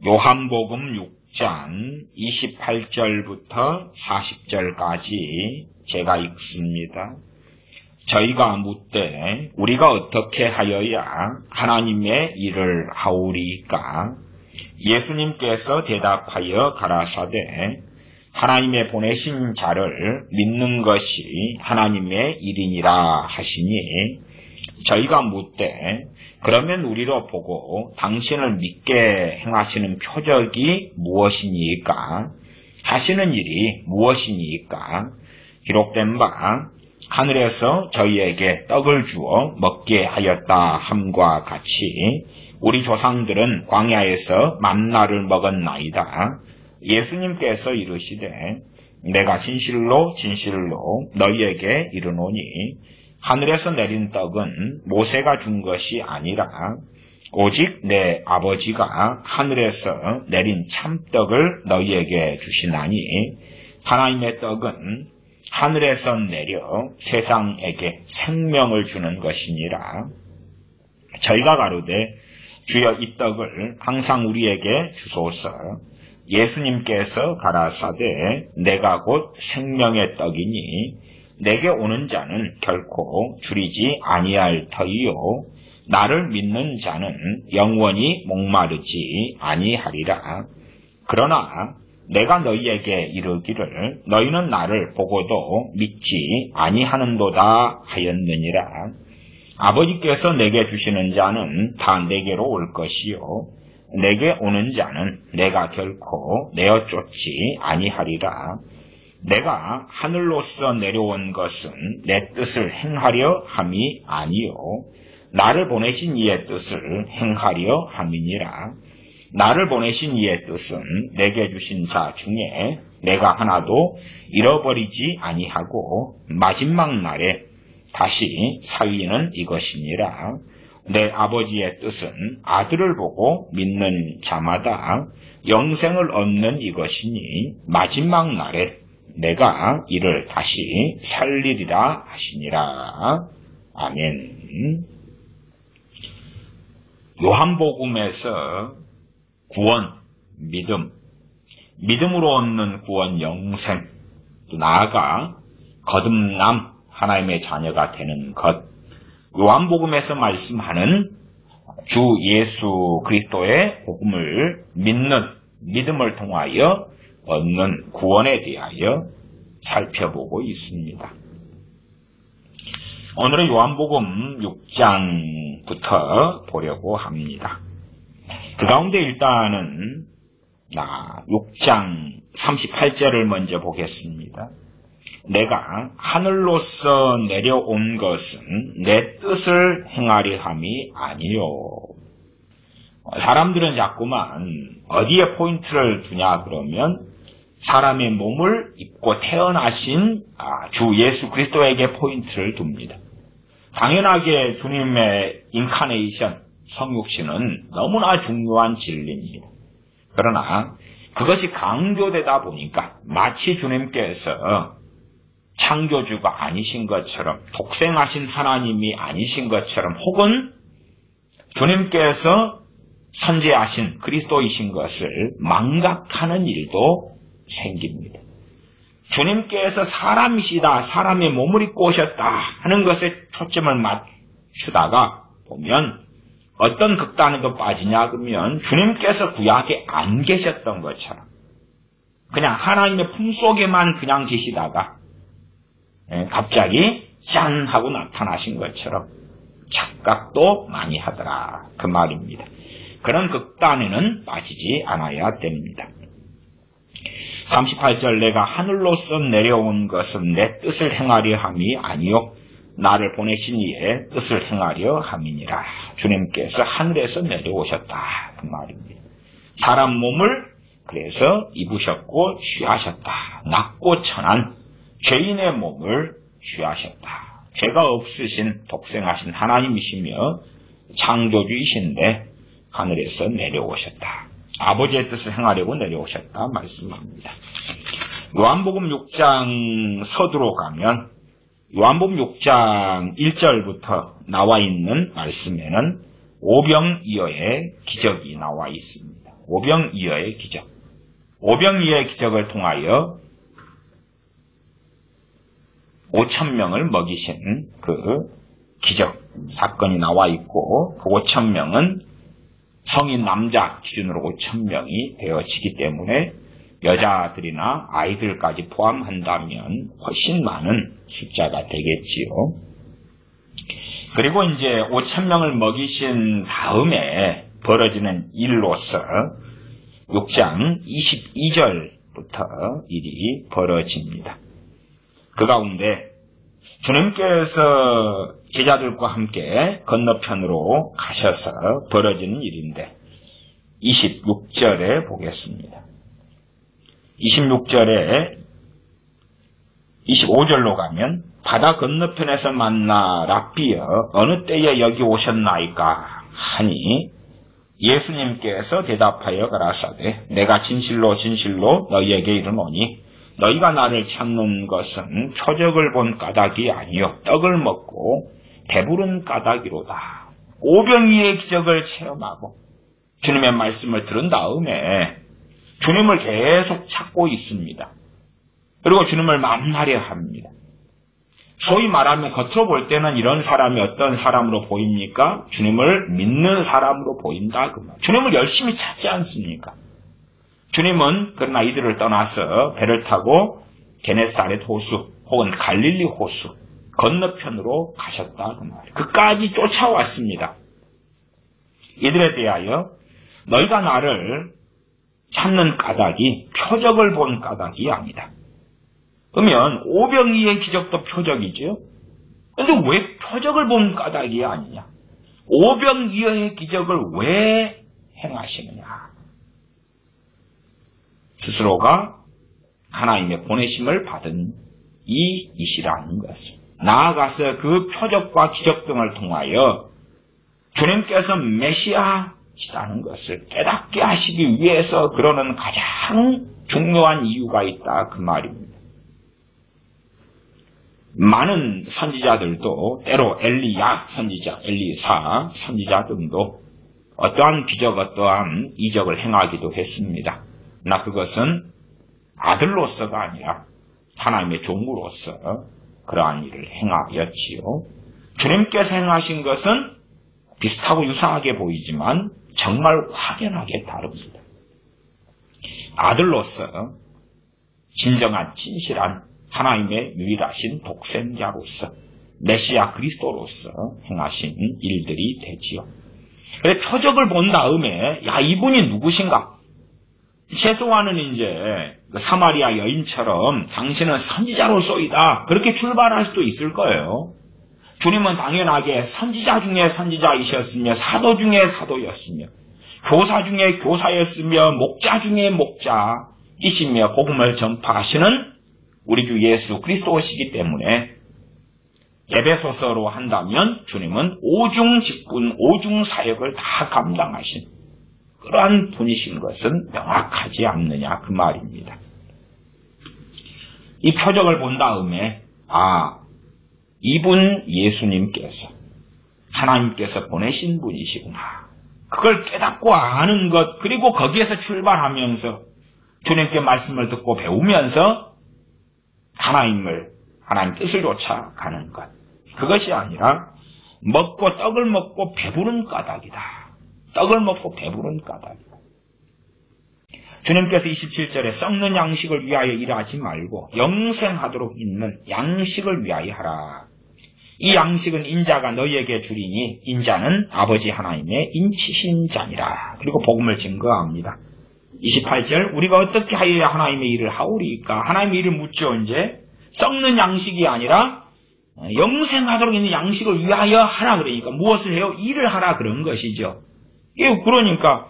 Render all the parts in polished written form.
요한복음 6장 28절부터 40절까지 제가 읽습니다. 저희가 묻되 우리가 어떻게 하여야 하나님의 일을 하오리까? 예수님께서 대답하여 가라사대 하나님의 보내신 자를 믿는 것이 하나님의 일이니라 하시니, 저희가 묻되 그러면 우리로 보고 당신을 믿게 행하시는 표적이 무엇이니까? 하시는 일이 무엇이니까? 기록된 바 하늘에서 저희에게 떡을 주어 먹게 하였다 함과 같이 우리 조상들은 광야에서 만나를 먹었나이다. 예수님께서 이르시되 내가 진실로 진실로 너희에게 이르노니 하늘에서 내린 떡은 모세가 준 것이 아니라 오직 내 아버지가 하늘에서 내린 참떡을 너희에게 주시나니, 하나님의 떡은 하늘에서 내려 세상에게 생명을 주는 것이니라. 저희가 가로되 주여 이 떡을 항상 우리에게 주소서. 예수님께서 가라사대 내가 곧 생명의 떡이니 내게 오는 자는 결코 줄이지 아니할 터이요 나를 믿는 자는 영원히 목마르지 아니하리라. 그러나 내가 너희에게 이르기를 너희는 나를 보고도 믿지 아니하는도다 하였느니라. 아버지께서 내게 주시는 자는 다 내게로 올 것이요 내게 오는 자는 내가 결코 내어 쫓지 아니하리라. 내가 하늘로서 내려온 것은 내 뜻을 행하려 함이 아니요 나를 보내신 이의 뜻을 행하려 함이니라. 나를 보내신 이의 뜻은 내게 주신 자 중에 내가 하나도 잃어버리지 아니하고 마지막 날에 다시 살리는 이것이니라. 내 아버지의 뜻은 아들을 보고 믿는 자마다 영생을 얻는 이것이니 마지막 날에 내가 이를 다시 살리리라 하시니라. 아멘. 요한복음에서 구원, 믿음으로 얻는 구원, 영생, 또 나아가 거듭남, 하나님의 자녀가 되는 것, 요한복음에서 말씀하는 주 예수 그리스도의 복음을 믿는 믿음을 통하여 얻는 구원에 대하여 살펴보고 있습니다. 오늘은 요한복음 6장부터 보려고 합니다. 그 가운데 일단은 6장 38절을 먼저 보겠습니다. 내가 하늘로서 내려온 것은 내 뜻을 행하려 함이 아니요. 사람들은 자꾸만 어디에 포인트를 두냐 그러면 사람의 몸을 입고 태어나신 주 예수 그리스도에게 포인트를 둡니다. 당연하게 주님의 인카네이션, 성육신은 너무나 중요한 진리입니다. 그러나 그것이 강조되다 보니까 마치 주님께서 창조주가 아니신 것처럼, 독생하신 하나님이 아니신 것처럼, 혹은 주님께서 선지하신 그리스도이신 것을 망각하는 일도 생깁니다. 주님께서 사람이시다, 사람의 몸을 입고 오셨다 하는 것에 초점을 맞추다가 보면 어떤 극단에도 빠지냐 그러면 주님께서 구약에 안 계셨던 것처럼 그냥 하나님의 품속에만 그냥 계시다가 갑자기 짠 하고 나타나신 것처럼 착각도 많이 하더라 그 말입니다. 그런 극단에는 빠지지 않아야 됩니다. 38절 내가 하늘로서 내려온 것은 내 뜻을 행하려 함이 아니요 나를 보내신 이의 뜻을 행하려 함이니라. 주님께서 하늘에서 내려오셨다 그 말입니다. 사람 몸을 그래서 입으셨고 취하셨다. 낮고 천한 죄인의 몸을 취하셨다. 죄가 없으신 독생하신 하나님이시며 창조주이신데 하늘에서 내려오셨다. 아버지의 뜻을 행하려고 내려오셨다 말씀합니다. 요한복음 6장 서두로 가면 요한복음 6장 1절부터 나와 있는 말씀에는 오병이어의 기적이 나와 있습니다. 오병이어의 기적. 오병이어의 기적을 통하여 5,000명을 먹이신 그 기적 사건이 나와 있고, 그 5,000명은 성인 남자 기준으로 5,000명이 되어지기 때문에 여자들이나 아이들까지 포함한다면 훨씬 많은 숫자가 되겠지요. 그리고 이제 5,000명을 먹이신 다음에 벌어지는 일로서 6장 22절부터 일이 벌어집니다. 그 가운데 주님께서 제자들과 함께 건너편으로 가셔서 벌어지는 일인데 26절에 보겠습니다. 26절에 25절로 가면 바다 건너편에서 만나 랍비여 어느 때에 여기 오셨나이까 하니 예수님께서 대답하여 가라사대 내가 진실로 진실로 너희에게 이르노니 너희가 나를 찾는 것은 표적을 본 까닭이 아니요 떡을 먹고 배부른 까닭이로다. 오병이의 기적을 체험하고 주님의 말씀을 들은 다음에 주님을 계속 찾고 있습니다. 그리고 주님을 만나려 합니다. 소위 말하면 겉으로 볼 때는 이런 사람이 어떤 사람으로 보입니까? 주님을 믿는 사람으로 보인다. 주님을 열심히 찾지 않습니까? 주님은 그러나 이들을 떠나서 배를 타고 게네사렛 호수 혹은 갈릴리 호수 건너편으로 가셨다. 그 말이에요. 그까지 쫓아왔습니다. 이들에 대하여 너희가 나를 찾는 까닭이 표적을 본 까닭이 아니다. 그러면 오병이의 기적도 표적이죠. 그런데 왜 표적을 본 까닭이 아니냐? 오병이어의 기적을 왜 행하시느냐? 스스로가 하나님의 보내심을 받은 이이시라는 것을, 나아가서 그 표적과 기적 등을 통하여 주님께서 메시아시다는 것을 깨닫게 하시기 위해서 그러는 가장 중요한 이유가 있다. 그 말입니다. 많은 선지자들도 때로 엘리야 선지자, 엘리사 선지자 등도 어떠한 기적, 어떠한 이적을 행하기도 했습니다. 그러나 그것은 아들로서가 아니라 하나님의 종으로서 그러한 일을 행하였지요. 주님께서 행하신 것은 비슷하고 유사하게 보이지만 정말 확연하게 다릅니다. 아들로서 진정한 진실한 하나님의 유일하신 독생자로서 메시아 그리스도로서 행하신 일들이 되지요. 그래서 표적을 본 다음에 야 이분이 누구신가? 최소한은 이제 사마리아 여인처럼 당신은 선지자로서이다 그렇게 출발할 수도 있을 거예요. 주님은 당연하게 선지자 중에 선지자이셨으며 사도 중에 사도였으며 교사 중에 교사였으며 목자 중에 목자이시며 복음을 전파하시는 우리 주 예수 그리스도시기 때문에 에베소서로 한다면 주님은 오중 직분, 오중 사역을 다 감당하신 그러한 분이신 것은 명확하지 않느냐 그 말입니다. 이 표적을 본 다음에 이분 예수님께서 하나님께서 보내신 분이시구나. 그걸 깨닫고 아는 것, 그리고 거기에서 출발하면서 주님께 말씀을 듣고 배우면서 하나님 뜻을 쫓아가는 것. 그것이 아니라 떡을 먹고 배부른 까닭이다. 떡을 먹고 배부른 까닭이다. 주님께서 27절에 썩는 양식을 위하여 일하지 말고 영생하도록 있는 양식을 위하여 하라. 이 양식은 인자가 너희에게 주리니 인자는 아버지 하나님의 인치신 자니라. 그리고 복음을 증거합니다. 28절 우리가 어떻게 하여야 하나님의 일을 하오리까? 하나님의 일을 묻죠. 이제 썩는 양식이 아니라 영생하도록 있는 양식을 위하여 하라. 그러니까 무엇을 해요? 일을 하라 그런 것이죠. 그러니까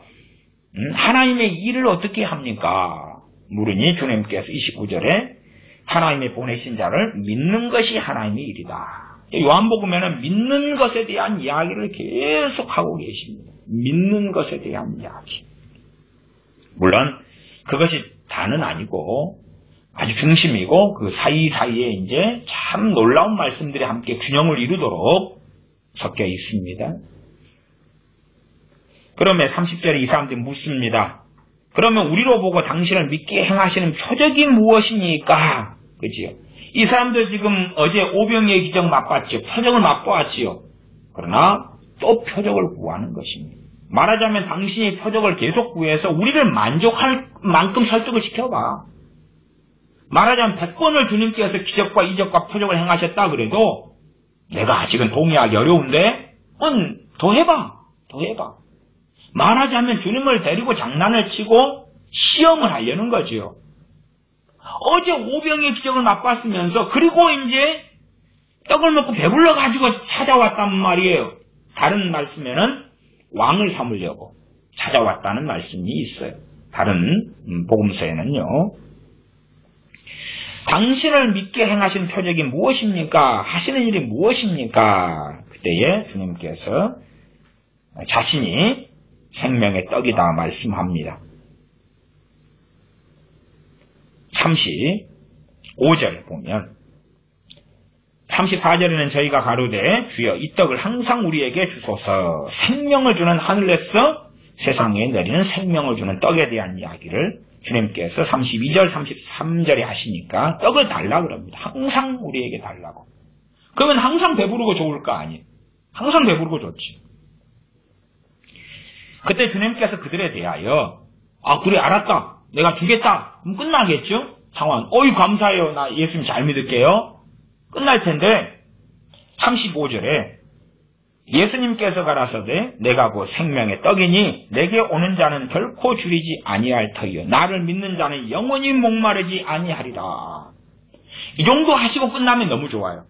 하나님의 일을 어떻게 합니까? 물으니 주님께서 29절에 하나님의 보내신 자를 믿는 것이 하나님의 일이다. 요한복음에는 믿는 것에 대한 이야기를 계속하고 계십니다. 믿는 것에 대한 이야기. 물론 그것이 다는 아니고 아주 중심이고 그 사이사이에 이제 참 놀라운 말씀들이 함께 균형을 이루도록 섞여 있습니다. 그러면 30절에 이 사람들이 묻습니다. 그러면 우리로 보고 당신을 믿게 행하시는 표적이 무엇입니까? 그지요? 이 사람들 지금 어제 오병이의 기적 맛봤죠. 표적을 맛보았지요. 그러나 또 표적을 구하는 것입니다. 말하자면 당신이 표적을 계속 구해서 우리를 만족할 만큼 설득을 시켜봐. 말하자면 100번을 주님께서 기적과 이적과 표적을 행하셨다 그래도 내가 아직은 동의하기 어려운데 더 해봐. 말하자면 주님을 데리고 장난을 치고 시험을 하려는 거지요. 어제 오병의 기적을 맛봤으면서 그리고 이제 떡을 먹고 배불러가지고 찾아왔단 말이에요. 다른 말씀에는 왕을 삼으려고 찾아왔다는 말씀이 있어요. 다른 복음서에는요. 당신을 믿게 행하신 표적이 무엇입니까? 하시는 일이 무엇입니까? 그때에 주님께서 자신이 생명의 떡이다 말씀합니다. 35절에 보면 34절에는 저희가 가로되 주여 이 떡을 항상 우리에게 주소서. 생명을 주는 하늘에서 세상에 내리는 생명을 주는 떡에 대한 이야기를 주님께서 32절 33절에 하시니까 떡을 달라 그럽니다. 항상 우리에게 달라고. 그러면 항상 배부르고 좋을 거 아니에요. 항상 배부르고 좋지. 그때 주님께서 그들에 대하여 그래 알았다. 내가 주겠다. 그럼 끝나겠죠? 상황. 어이 감사해요. 나 예수님 잘 믿을게요. 끝날 텐데 35절에 예수님께서 가라사대 내가 곧 생명의 떡이니 내게 오는 자는 결코 줄이지 아니할 터이요 나를 믿는 자는 영원히 목마르지 아니하리라. 이 정도 하시고 끝나면 너무 좋아요.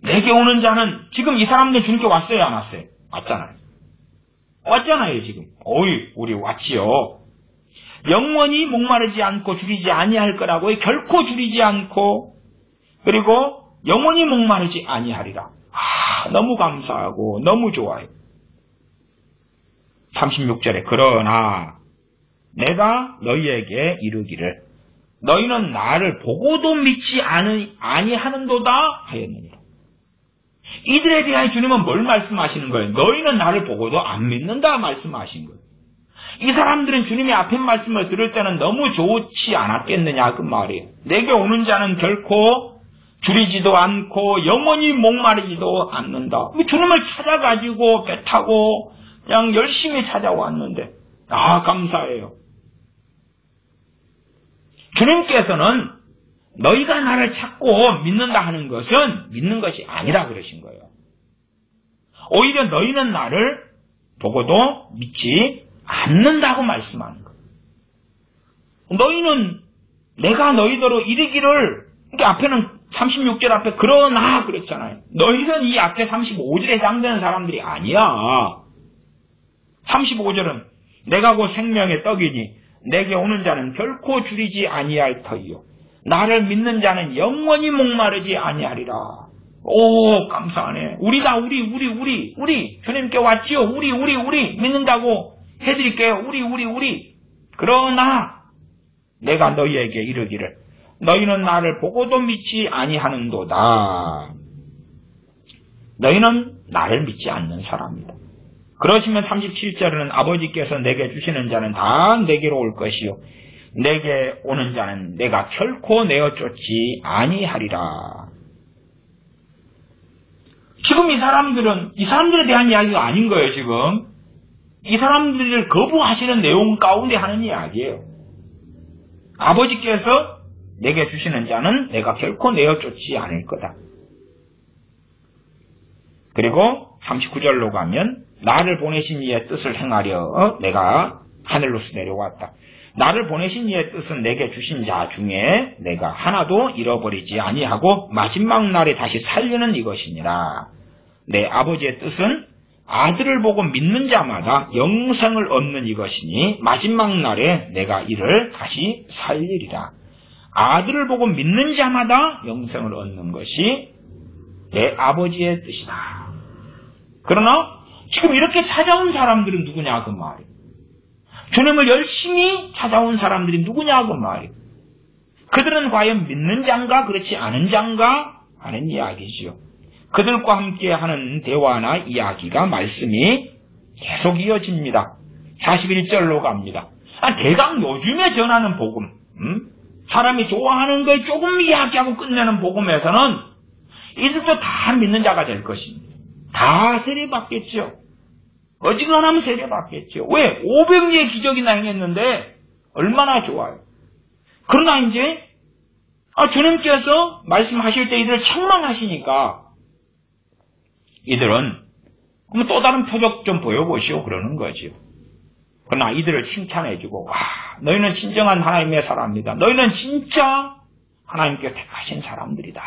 내게 오는 자는 지금 이 사람들 주님께 왔어요 안 왔어요? 왔잖아요 지금. 어이 우리 왔지요. 영원히 목마르지 않고 줄이지 아니할 거라고요. 결코 줄이지 않고 그리고 영원히 목마르지 아니하리라. 너무 감사하고 너무 좋아요. 36절에 그러나 내가 너희에게 이르기를 너희는 나를 보고도 믿지 아니하는도다 하였느니라. 이들에 대하여 주님은 뭘 말씀하시는 거예요? 너희는 나를 보고도 안 믿는다 말씀하신 거예요. 이 사람들은 주님의 앞에 말씀을 들을 때는 너무 좋지 않았겠느냐 그 말이에요. 내게 오는 자는 결코 줄이지도 않고 영원히 목마르지도 않는다. 주님을 찾아가지고 배 타고 그냥 열심히 찾아왔는데 감사해요. 주님께서는 너희가 나를 찾고 믿는다 하는 것은 믿는 것이 아니라 그러신 거예요. 오히려 너희는 나를 보고도 믿지 않는다고 말씀하는 거예요. 너희는 내가 너희더러 이르기를 그러니까 앞에는 36절 앞에 그러나 그랬잖아요. 너희는 이 앞에 35절에 해당되는 사람들이 아니야. 35절은 내가 곧 생명의 떡이니 내게 오는 자는 결코 줄이지 아니할 터이요 나를 믿는 자는 영원히 목마르지 아니하리라. 오 감사하네. 우리다 우리 주님께 왔지요. 우리 믿는다고 해드릴게요. 우리 그러나 내가 너희에게 이르기를 너희는 나를 보고도 믿지 아니하는도다. 너희는 나를 믿지 않는 사람이다. 그러시면 37절에는 아버지께서 내게 주시는 자는 다 내게로 올 것이요 내게 오는 자는 내가 결코 내어 쫓지 아니하리라. 지금 이 사람들에 대한 이야기가 아닌 거예요. 지금 이 사람들을 거부하시는 내용 가운데 하는 이야기예요. 아버지께서 내게 주시는 자는 내가 결코 내어 쫓지 않을 거다. 그리고 39절로 가면 나를 보내신 이의 뜻을 행하려 내가 하늘로서 내려왔다. 나를 보내신 이의 뜻은 내게 주신 자 중에 내가 하나도 잃어버리지 아니하고 마지막 날에 다시 살리는 이것이니라. 내 아버지의 뜻은 아들을 보고 믿는 자마다 영생을 얻는 이것이니 마지막 날에 내가 이를 다시 살리리라. 아들을 보고 믿는 자마다 영생을 얻는 것이 내 아버지의 뜻이다. 그러나 지금 이렇게 찾아온 사람들은 누구냐 그 말이에요. 주님을 열심히 찾아온 사람들이 누구냐 그 말이에요. 그들은 과연 믿는 자인가 그렇지 않은 자인가 하는 이야기죠. 그들과 함께 하는 대화나 이야기가 말씀이 계속 이어집니다. 41절로 갑니다. 대강 요즘에 전하는 복음, 사람이 좋아하는 걸 조금 이야기하고 끝내는 복음에서는 이들도 다 믿는 자가 될 것입니다. 다 세례받겠죠. 어지간하면 세례받겠죠. 왜? 500리의 기적이나 행했는데 얼마나 좋아요. 그러나 이제 주님께서 말씀하실 때 이들을 책망하시니까 이들은 그럼 또 다른 표적 좀 보여보시오 그러는 거죠. 그러나 이들을 칭찬해주고 너희는 진정한 하나님의 사람이다. 너희는 진짜 하나님께 택하신 사람들이다.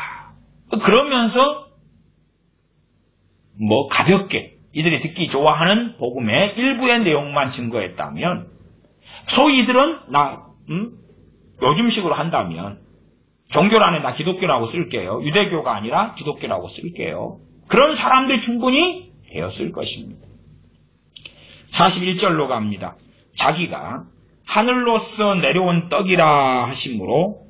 그러면서 가볍게 이들이 듣기 좋아하는 복음의 일부의 내용만 증거했다면 소위 이들은 요즘식으로 한다면 종교란에 나 기독교라고 쓸게요. 유대교가 아니라 기독교라고 쓸게요. 그런 사람들 충분히 되었을 것입니다. 41절로 갑니다. 자기가 하늘로서 내려온 떡이라 하심으로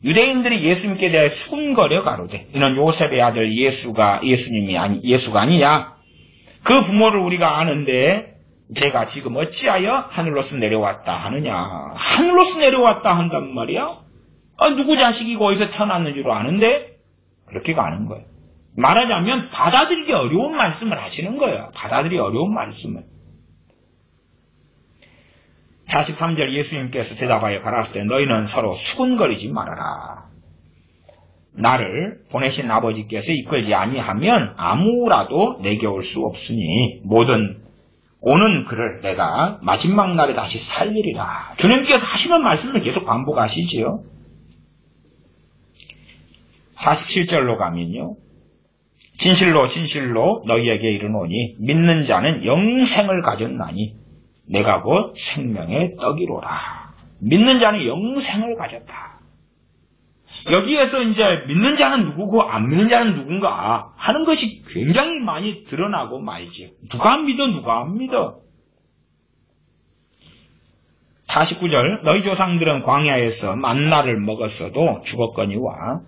유대인들이 예수님께 대해 수군거려 가로되 이는 요셉의 아들 예수가 아니냐. 그 부모를 우리가 아는데 제가 지금 어찌하여 하늘로서 내려왔다 하느냐. 하늘로서 내려왔다 한단 말이야. 누구 자식이고 어디서 태어났는 줄 아는데 그렇게 가는 거예요. 말하자면 받아들이기 어려운 말씀을 하시는 거예요. 받아들이기 어려운 말씀을. 43절 예수님께서 대답하여 가라사대 너희는 서로 수군거리지 말아라. 나를 보내신 아버지께서 이끌지 아니하면 아무라도 내게 올 수 없으니 모든 오는 그를 내가 마지막 날에 다시 살리리라. 주님께서 하시는 말씀을 계속 반복하시지요. 47절로 가면요. 진실로 진실로 너희에게 이르노니 믿는 자는 영생을 가졌나니 내가 곧 생명의 떡이로라. 믿는 자는 영생을 가졌다. 여기에서 이제 믿는 자는 누구고 안 믿는 자는 누군가 하는 것이 굉장히 많이 드러나고 말지. 누가 믿어 누가 안 믿어. 49절 너희 조상들은 광야에서 만나를 먹었어도 죽었거니와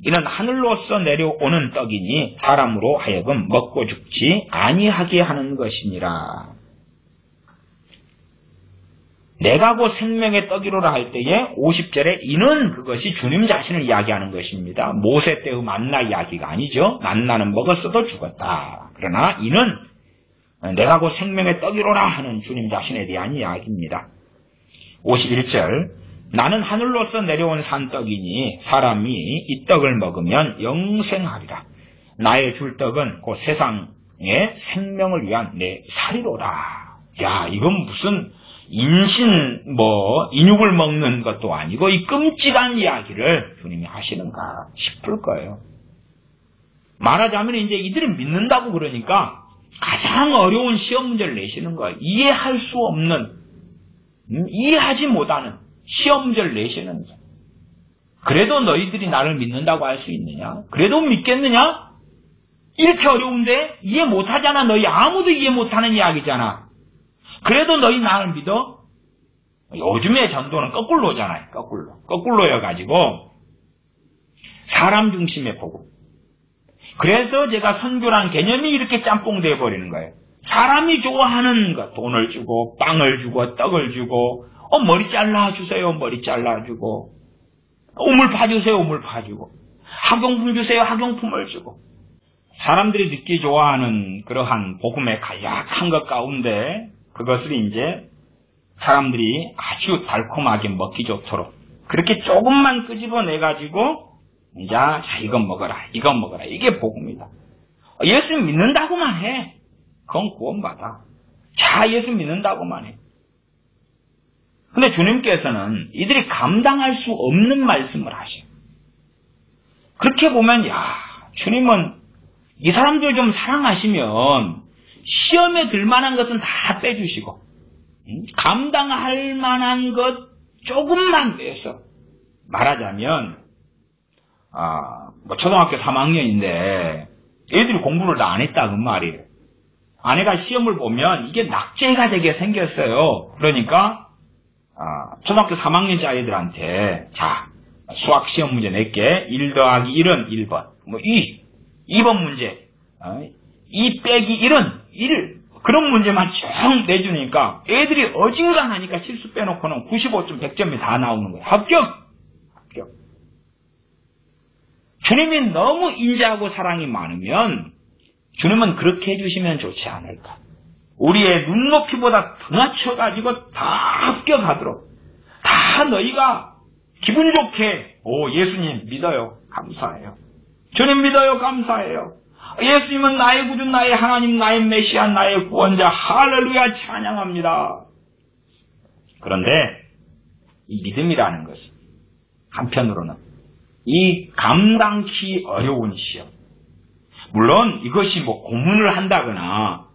이는 하늘로서 내려오는 떡이니 사람으로 하여금 먹고 죽지 아니하게 하는 것이니라. 내가 곧 생명의 떡이로라 할 때에 50절에 이는 그것이 주님 자신을 이야기하는 것입니다. 모세 때의 만나 이야기가 아니죠. 만나는 먹었어도 죽었다. 그러나 이는 내가 곧 생명의 떡이로라 하는 주님 자신에 대한 이야기입니다. 51절 나는 하늘로서 내려온 산떡이니 사람이 이 떡을 먹으면 영생하리라. 나의 줄 떡은 곧 세상의 생명을 위한 내 살이로라. 야, 이건 무슨 인육을 먹는 것도 아니고 이 끔찍한 이야기를 주님이 하시는가 싶을 거예요. 말하자면 이제 이들이 믿는다고 그러니까 가장 어려운 시험 문제를 내시는 거예요. 이해할 수 없는, 이해하지 못하는 시험 문제를 내시는 거예요. 그래도 너희들이 나를 믿는다고 할 수 있느냐? 그래도 믿겠느냐? 이렇게 어려운데 이해 못하잖아. 너희 아무도 이해 못하는 이야기잖아. 그래도 너희 나를 믿어? 요즘의 전도는 거꾸로잖아요. 거꾸로여가지고 사람 중심의 복음. 그래서 제가 선교란 개념이 이렇게 짬뽕돼 버리는 거예요. 사람이 좋아하는 것, 돈을 주고 빵을 주고 떡을 주고 머리 잘라주세요. 머리 잘라주고 우물 파주세요. 우물 파주고 학용품 주세요. 학용품을 주고 사람들이 듣기 좋아하는 그러한 복음의 간략한 것 가운데 그것을 이제 사람들이 아주 달콤하게 먹기 좋도록 그렇게 조금만 끄집어내가지고 이제 자 이건 먹어라 이건 먹어라 이게 복음이다. 예수 믿는다고만 해. 그건 구원받아. 자 예수 믿는다고만 해. 근데 주님께서는 이들이 감당할 수 없는 말씀을 하셔. 그렇게 보면 주님은 이 사람들 좀 사랑하시면 시험에 들 만한 것은 다 빼주시고 감당할 만한 것 조금만 빼서 말하자면 초등학교 3학년인데 애들이 공부를 다 안 했다 그 말이에요. 아내가 시험을 보면 이게 낙제가 되게 생겼어요. 그러니까 초등학교 3학년짜리 애들한테 자 수학 시험 문제 낼게. 1 더하기 1은 1번 2번 문제 2 빼기 1은 1 그런 문제만 쭉 내주니까 애들이 어진간하니까 실수 빼놓고는 95점, 100점이 다 나오는 거예요. 합격! 주님이 너무 인자하고 사랑이 많으면 주님은 그렇게 해주시면 좋지 않을까. 우리의 눈높이보다 더 낮춰가지고 다 합격하도록 다 너희가 기분 좋게 예수님 믿어요. 감사해요. 주님 믿어요. 감사해요. 예수님은 나의 구주, 나의 하나님, 나의 메시아, 나의 구원자. 할렐루야 찬양합니다. 그런데 이 믿음이라는 것은 한편으로는 이 감당치 어려운 시험. 물론 이것이 고문을 한다거나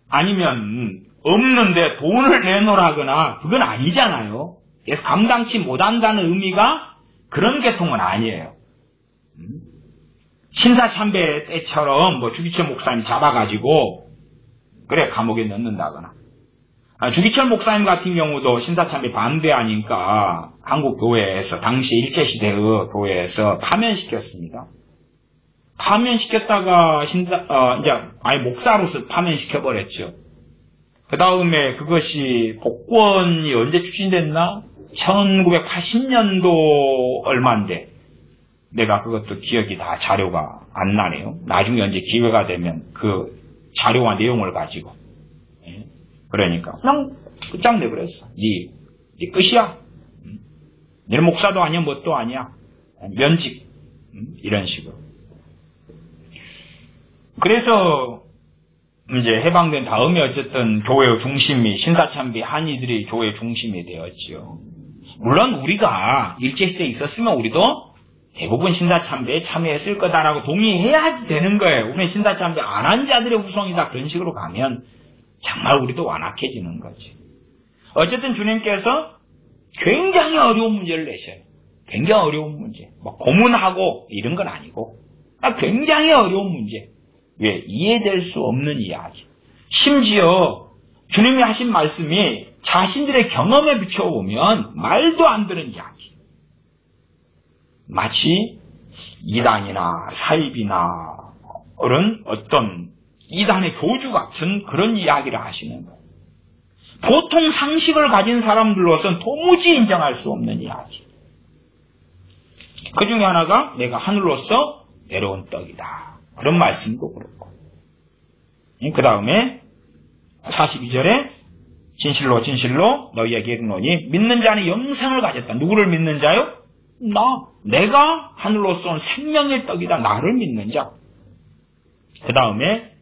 아니면 없는데 돈을 내놓으라거나 그건 아니잖아요. 그래서 감당치 못한다는 의미가 그런 계통은 아니에요. 신사참배 때처럼 주기철 목사님 잡아가지고 그래 감옥에 넣는다거나 주기철 목사님 같은 경우도 신사참배 반대하니까 한국 교회에서 당시 일제시대의 교회에서 파면시켰습니다. 파면시켰다가 이제 아예 목사로서 파면시켜버렸죠. 그 다음에 그것이 복권이 언제 추진됐나? 1980년도 얼마인데 내가 그것도 기억이 다 자료가 안 나네요. 나중에 언제 기회가 되면 그 자료와 내용을 가지고 그러니까 그냥 끝장내버렸어. 네 끝이야. 너는 목사도 아니야 뭣도 아니야. 면직 이런 식으로. 그래서 이제 해방된 다음에 어쨌든 교회의 중심이 신사참배 한이들이 교회의 중심이 되었죠. 물론 우리가 일제시대에 있었으면 우리도 대부분 신사참배에 참여했을 거다라고 동의해야 되는 거예요. 우리는 신사참배 안 한 자들의 후손이다. 그런 식으로 가면 정말 우리도 완악해지는 거지. 어쨌든 주님께서 굉장히 어려운 문제를 내셔요. 굉장히 어려운 문제. 고문하고 이런 건 아니고 굉장히 어려운 문제. 왜? 이해될 수 없는 이야기. 심지어 주님이 하신 말씀이 자신들의 경험에 비춰보면 말도 안 되는 이야기. 마치 이단이나 사입이나 그런 어떤 이단의 교주 같은 그런 이야기를 하시는 거예요. 보통 상식을 가진 사람들로서는 도무지 인정할 수 없는 이야기. 그 중에 하나가 내가 하늘로서 내려온 떡이다. 그런 말씀도 그렇고. 그 다음에 42절에 진실로 진실로 너희에게 이르노니 믿는 자는 영생을 가졌다. 누구를 믿는 자요? 내가 하늘로서 온 생명의 떡이다. 나를 믿는 자. 그 다음에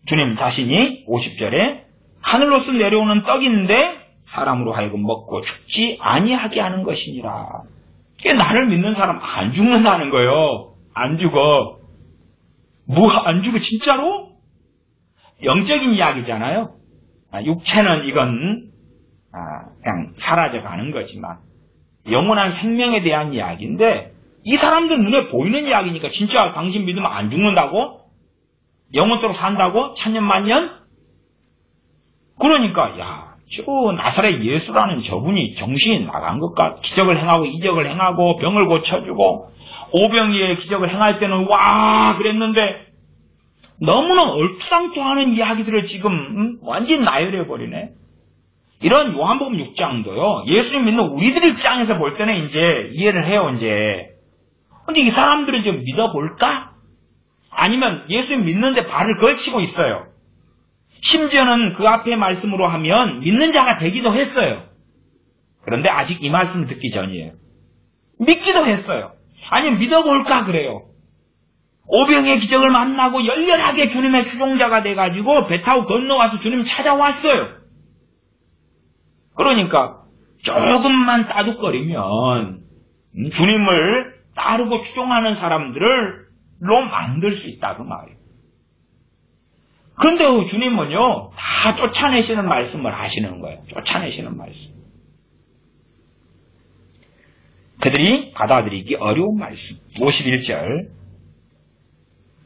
주님 자신이 50절에 하늘로서 내려오는 떡인데 사람으로 하여금 먹고 죽지 아니하게 하는 것이니라. 나를 믿는 사람 안 죽는다는 거예요. 안 죽어. 안 죽어 진짜로? 영적인 이야기잖아요. 육체는 이건 그냥 사라져가는 거지만 영원한 생명에 대한 이야기인데 이 사람들 눈에 보이는 이야기니까 진짜 당신 믿으면 안 죽는다고? 영원토록 산다고? 천년 만년? 그러니까 저 나사렛 예수라는 저분이 정신이 나간 것과 기적을 행하고 이적을 행하고 병을 고쳐주고 오병이의 기적을 행할 때는 와 그랬는데 너무나 얼토당토하는 이야기들을 지금 완전히 나열해버리네. 이런 요한복음 6장도요. 예수님 믿는 우리들 입장에서 볼 때는 이제 이해를 해요. 이제. 근데 이 사람들은 좀 믿어볼까? 아니면 예수님 믿는데 발을 걸치고 있어요. 심지어는 그 앞에 말씀으로 하면 믿는 자가 되기도 했어요. 그런데 아직 이 말씀을 듣기 전이에요. 믿기도 했어요. 아니 믿어볼까 그래요. 오병의 기적을 만나고 열렬하게 주님의 추종자가 돼가지고 배 타고 건너와서 주님 찾아왔어요. 그러니까 조금만 따둑거리면 주님을 따르고 추종하는 사람들로 만들 수 있다 그 말이에요. 그런데 주님은요 다 쫓아내시는 말씀을 하시는 거예요. 쫓아내시는 말씀. 그들이 받아들이기 어려운 말씀. 51절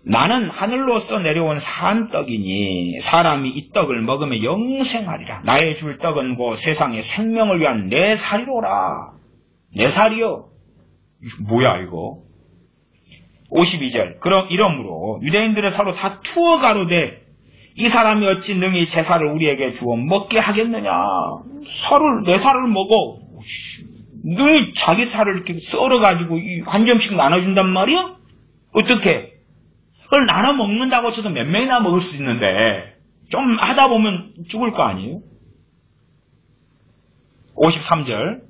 나는 하늘로서 내려온 산 떡이니 사람이 이 떡을 먹으면 영생하리라. 나의 줄 떡은 곧 세상의 생명을 위한 내 살이로라. 내 살이요. 뭐야 이거. 52절 이러므로 유대인들은 서로 다투어 가로되 이 사람이 어찌 능히 제사를 우리에게 주어 먹게 하겠느냐. 내 살을 먹어. 능히 자기 살을 이렇게 썰어가지고 한 점씩 나눠준단 말이야? 어떻게? 그걸 나눠 먹는다고 쳐도 몇 명이나 먹을 수 있는데 좀 하다 보면 죽을 거 아니에요? 53절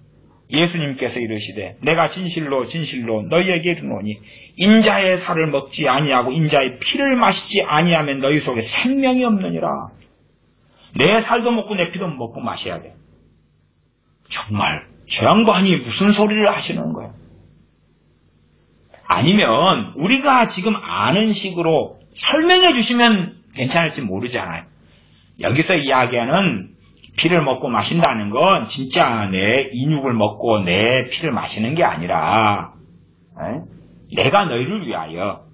예수님께서 이르시되 내가 진실로 진실로 너희에게 이르노니 인자의 살을 먹지 아니하고 인자의 피를 마시지 아니하면 너희 속에 생명이 없느니라. 내 살도 먹고 내 피도 먹고 마셔야 돼. 정말 저 양반이 무슨 소리를 하시는 거야? 아니면 우리가 지금 아는 식으로 설명해 주시면 괜찮을지 모르잖아요. 여기서 이야기하는 피를 먹고 마신다는 건 진짜 내 인육을 먹고 내 피를 마시는 게 아니라 내가 너희를 위하여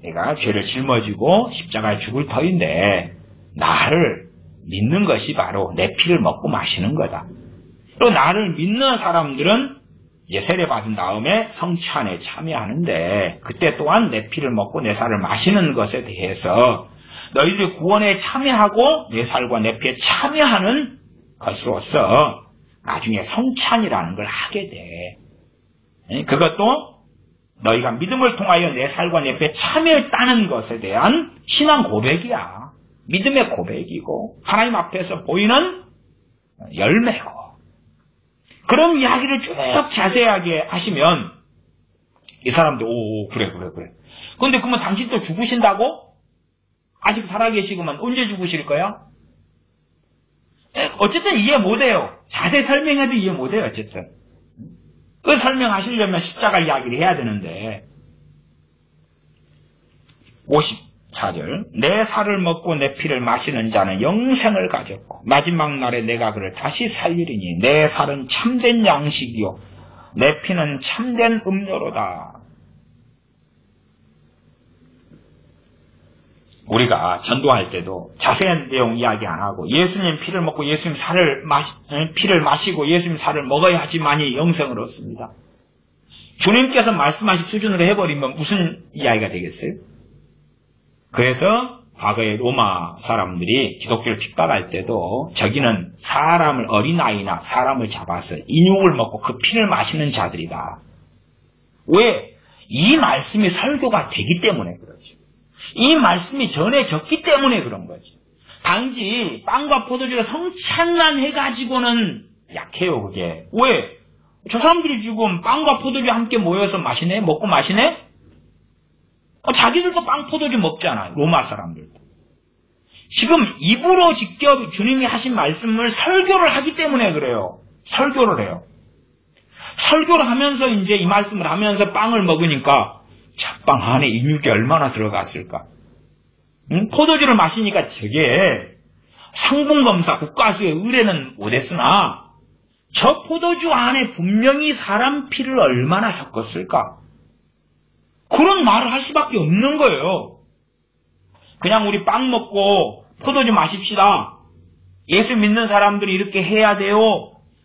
내가 죄를 짊어지고 십자가에 죽을 터인데 나를 믿는 것이 바로 내 피를 먹고 마시는 거다. 그리고 나를 믿는 사람들은 이제 세례받은 다음에 성찬에 참여하는데 그때 또한 내 피를 먹고 내 살을 마시는 것에 대해서 너희들이 구원에 참여하고 내 살과 내 피에 참여하는 것으로서 나중에 성찬이라는 걸 하게 돼. 그것도 너희가 믿음을 통하여 내 살과 내 피에 참여했다는 것에 대한 신앙 고백이야. 믿음의 고백이고 하나님 앞에서 보이는 열매고. 그런 이야기를 쭉 자세하게 하시면 이 사람도 그래. 그런데 그러면 당신 또 죽으신다고? 아직 살아계시구만 언제 죽으실 거야? 어쨌든 이해 못해요. 자세히 설명해도 이해 못해요. 어쨌든 그 설명하시려면 십자가 이야기를 해야 되는데 54절 내 살을 먹고 내 피를 마시는 자는 영생을 가졌고 마지막 날에 내가 그를 다시 살리리니 내 살은 참된 양식이요 내 피는 참된 음료로다. 우리가 전도할 때도 자세한 내용 이야기 안 하고 예수님 피를 먹고 예수님 피를 마시고 예수님 살을 먹어야지만이 영생을 얻습니다. 주님께서 말씀하신 수준으로 해버리면 무슨 이야기가 되겠어요? 그래서 과거에 로마 사람들이 기독교를 핍박할 때도 저기는 어린아이나 사람을 잡아서 인육을 먹고 그 피를 마시는 자들이다. 왜? 이 말씀이 설교가 되기 때문에 그러죠. 이 말씀이 전해졌기 때문에 그런 거죠. 단지 빵과 포도주를 성찬만 해가지고는 약해요, 그게. 왜? 저 사람들이 지금 빵과 포도주 함께 모여서 먹고 마시네? 자기들도 빵, 포도주 먹잖아요, 로마 사람들도. 지금 입으로 직접 주님이 하신 말씀을 설교를 하기 때문에 그래요. 설교를 해요. 설교를 하면서 이제 이 말씀을 하면서 빵을 먹으니까 찻빵 안에 인육이 얼마나 들어갔을까? 포도주를 마시니까 저게 상분검사 국가수의 의뢰는 못했으나 저 포도주 안에 분명히 사람 피를 얼마나 섞었을까? 그런 말을 할 수밖에 없는 거예요. 그냥 우리 빵 먹고 포도주 마십시다. 예수 믿는 사람들이 이렇게 해야 돼요.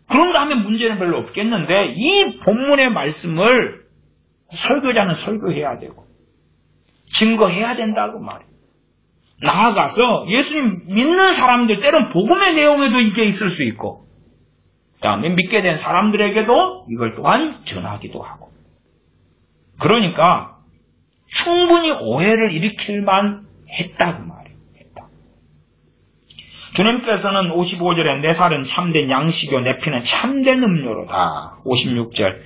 그런가 하면 문제는 별로 없겠는데 이 본문의 말씀을 설교자는 설교해야 되고 증거해야 된다고 말이에요. 나아가서 예수님 믿는 사람들 때론 복음의 내용에도 이게 있을 수 있고 그 다음에 믿게 된 사람들에게도 이걸 또한 전하기도 하고 그러니까 충분히 오해를 일으킬만 했다고 말이에요. 주님께서는 55절에 내 살은 참된 양식이요 내 피는 참된 음료로다. 56절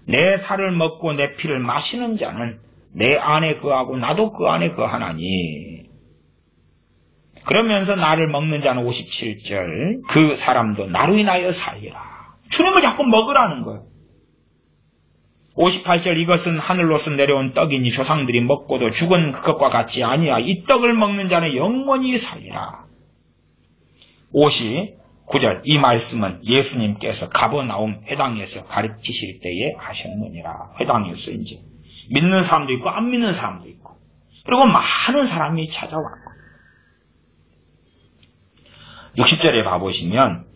내 살을 먹고 내 피를 마시는 자는 내 안에 거하고 나도 그 안에 거하나니. 그러면서 나를 먹는 자는 57절 그 사람도 나로 인하여 살리라. 주님을 자꾸 먹으라는 거예요. 58절 이것은 하늘로서 내려온 떡이니 조상들이 먹고도 죽은 그것과 같지 아니하. 이 떡을 먹는 자는 영원히 살리라. 59절 이 말씀은 예수님께서 가버나움 회당에서 가르치실 때에 하셨느니라. 회당에서 이제 믿는 사람도 있고 안 믿는 사람도 있고 그리고 많은 사람이 찾아왔고 60절에 봐보시면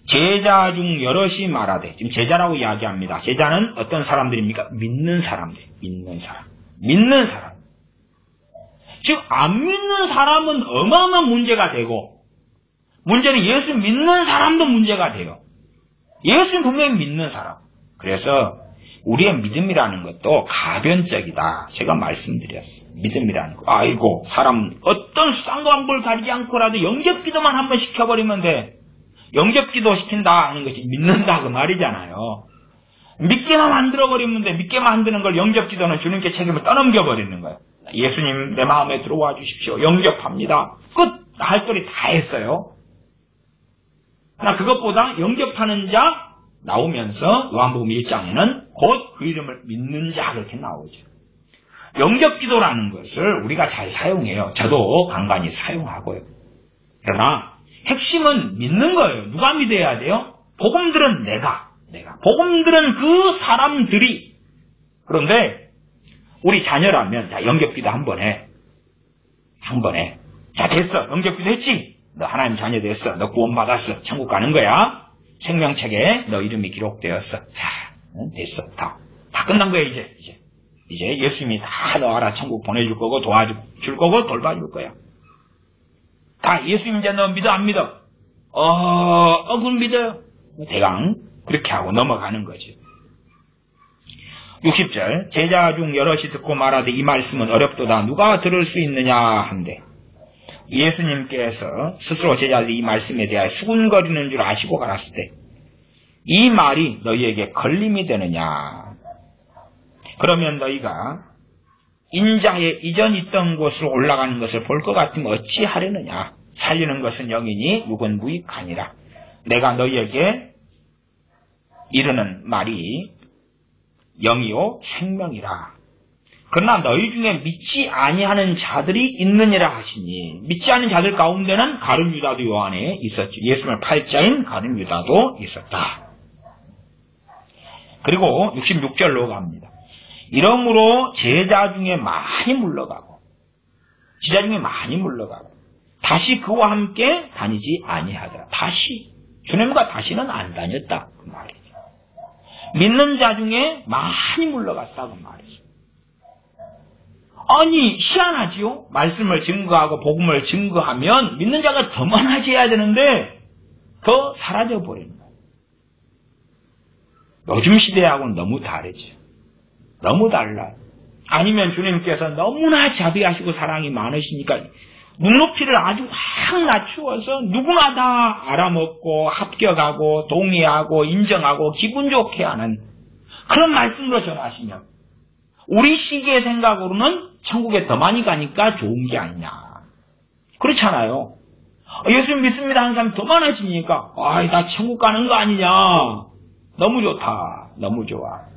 제자 중 여럿이 말하되 지금 제자라고 이야기합니다. 제자는 어떤 사람들입니까? 믿는 사람들. 믿는 사람. 즉 안 믿는 사람은 어마어마한 문제가 되고, 문제는 예수 믿는 사람도 문제가 돼요. 예수 분명히 믿는 사람. 그래서 우리의 믿음이라는 것도 가변적이다. 제가 말씀드렸어요. 믿음이라는 거. 아이고, 사람 어떤 수단과 방법을 가리지 않고라도 영접기도만 한번 시켜버리면 돼. 영접기도 시킨다 하는 것이 믿는다 그 말이잖아요. 믿게만 만들어버리면 돼. 믿게만 만드는 걸 영접기도는 주님께 책임을 떠넘겨버리는 거예요. 예수님 내 마음에 들어와 주십시오. 영접합니다. 끝! 할 거리 다 했어요. 그러나 그것보다 영접하는 자 나오면서 요한복음 1장에는 곧 그 이름을 믿는 자 그렇게 나오죠. 영접기도라는 것을 우리가 잘 사용해요. 저도 간간히 사용하고요. 그러나 핵심은 믿는 거예요. 누가 믿어야 돼요? 복음 들은 내가. 복음 들은 그 사람들이. 그런데 우리 자녀라면 자 영접기도 한 번에 자 됐어. 영접기도 했지? 너 하나님 자녀 됐어. 너 구원받았어. 천국 가는 거야. 생명책에 너 이름이 기록되었어. 야, 됐어. 다 끝난 거야 이제 예수님이 다 너 알아. 천국 보내줄 거고 도와줄 거고 돌봐줄 거야. 다 예수님 이제 너 믿어 안 믿어? 그건 믿어요. 대강 그렇게 하고 넘어가는 거지. 60절 제자 중 여럿이 듣고 말하되 이 말씀은 어렵도다. 누가 들을 수 있느냐 한데 예수님께서 스스로 제자들이 이 말씀에 대하여 수군거리는 줄 아시고 가랐을 때 이 말이 너희에게 걸림이 되느냐. 그러면 너희가 인자의 이전 있던 곳으로 올라가는 것을 볼 것 같으면 어찌 하려느냐. 살리는 것은 영이니 육은 무익하니라. 내가 너희에게 이르는 말이 영이요 생명이라. 그러나 너희 중에 믿지 아니하는 자들이 있느니라 하시니 믿지 않는 자들 가운데는 가룟 유다도 요 안에 있었죠. 예수님의 팔자인 가룟 유다도 있었다. 그리고 66절로 갑니다. 이러므로 제자 중에 많이 물러가고 다시 그와 함께 다니지 아니하더라. 다시 주님과 다시는 안 다녔다 그 말이죠. 믿는 자 중에 많이 물러갔다 그 말이죠. 아니 희한하지요? 말씀을 증거하고 복음을 증거하면 믿는 자가 더 많아져야 되는데 더 사라져버리는 거예요. 요즘 시대하고는 너무 다르죠. 너무 달라요. 아니면 주님께서 너무나 자비하시고 사랑이 많으시니까 눈높이를 아주 확 낮추어서 누구나 다 알아먹고 합격하고 동의하고 인정하고 기분 좋게 하는 그런 말씀으로 전하시면 우리 시기의 생각으로는 천국에 더 많이 가니까 좋은 게 아니냐. 그렇잖아요. 예수 믿습니다 하는 사람이 더 많아지니까 나 천국 가는 거 아니냐. 너무 좋다. 너무 좋아.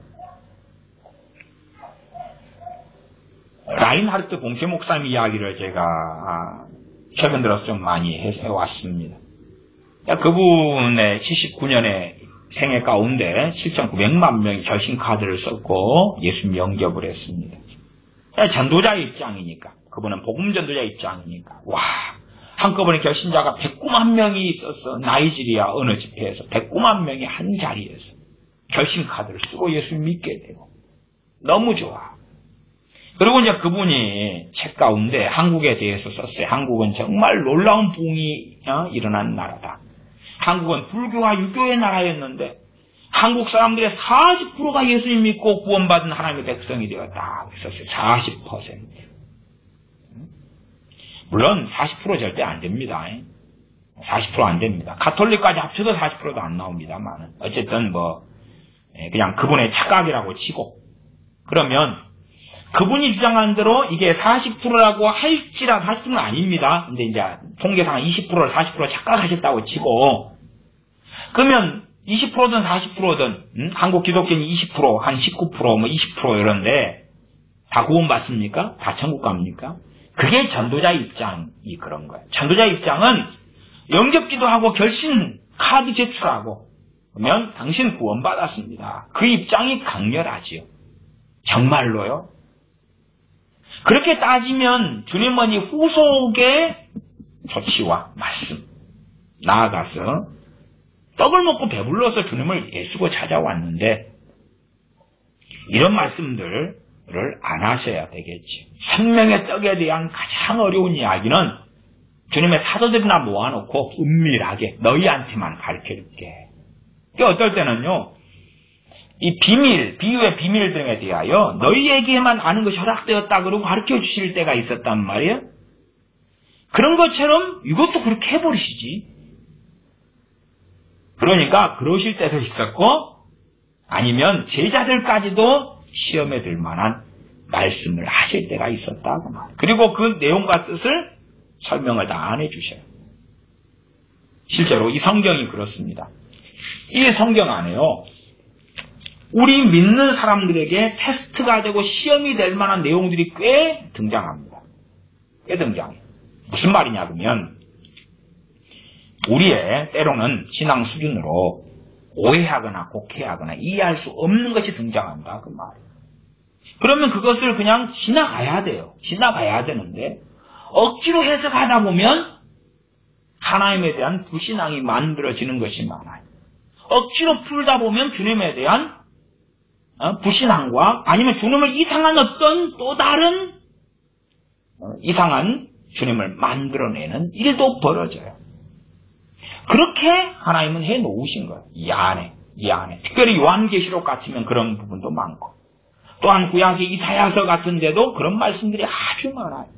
라인하르트 봉케 목사님 이야기를 제가 최근 들어서 좀 많이 해왔습니다. 그분의 79년에 생애 가운데 7,900만 명이 결신카드를 썼고 예수님 영접을 했습니다. 전도자의 입장이니까, 그분은 복음 전도자의 입장이니까, 한꺼번에 결신자가 109만 명이 있었어. 나이지리아 어느 집회에서 109만 명이 한 자리에서 결신카드를 쓰고 예수님 믿게 되고 너무 좋아. 그리고 이제 그분이 책 가운데 한국에 대해서 썼어요. 한국은 정말 놀라운 부흥이 일어난 나라다. 한국은 불교와 유교의 나라였는데 한국 사람들의 40%가 예수님 믿고 구원받은 하나님의 백성이 되었다. 그랬었어요. 40%. 물론 40% 절대 안 됩니다. 40% 안 됩니다. 가톨릭까지 합쳐도 40%도 안 나옵니다만 어쨌든 그냥 그분의 착각이라고 치고 그러면 그분이 주장한 대로 이게 40%라고 할지라도 40%는 아닙니다. 근데 이제 통계상 20%를 40% 착각하셨다고 치고 그러면 20%든 40%든 한국 기독교는 20%, 한 19%, 20% 이런데 다 구원받습니까? 다 천국 갑니까? 그게 전도자의 입장이 그런 거예요. 전도자의 입장은 영접기도 하고 결신 카드 제출하고 그러면 당신 구원받았습니다. 그 입장이 강렬하지요. 정말로요. 그렇게 따지면 주님은 이 후속의 조치와 말씀 나아가서 떡을 먹고 배불러서 주님을 애쓰고 찾아왔는데 이런 말씀들 안 하셔야 되겠지. 생명의 떡에 대한 가장 어려운 이야기는 주님의 사도들이나 모아놓고 은밀하게 너희한테만 가르쳐줄게. 어떨 때는요, 이 비밀, 비유의 비밀 등에 대하여 너희에게만 아는 것이 허락되었다 그러고 가르쳐 주실 때가 있었단 말이에요. 그런 것처럼 이것도 그렇게 해버리시지. 그러니까 그러실 때도 있었고, 아니면 제자들까지도 시험에 들 만한 말씀을 하실 때가 있었다고 말이에요. 그리고 그 내용과 뜻을 설명을 다 안 해주셔요. 실제로 이 성경이 그렇습니다. 이 성경 안에요, 우리 믿는 사람들에게 테스트가 되고 시험이 될 만한 내용들이 꽤 등장합니다. 꽤 등장해요. 무슨 말이냐 그러면, 우리의 때로는 신앙 수준으로 오해하거나 곡해하거나 이해할 수 없는 것이 등장한다 그 말이에요. 그러면 그것을 그냥 지나가야 돼요. 지나가야 되는데 억지로 해석하다 보면 하나님에 대한 불신앙이 만들어지는 것이 많아요. 억지로 풀다 보면 주님에 대한 불신앙과 아니면 주님을 이상한 어떤 또 다른 이상한 주님을 만들어내는 일도 벌어져요. 그렇게 하나님은 해놓으신 거예요. 이 안에. 특별히 요한계시록 같으면 그런 부분도 많고, 또한 구약의 이사야서 같은 데도 그런 말씀들이 아주 많아요.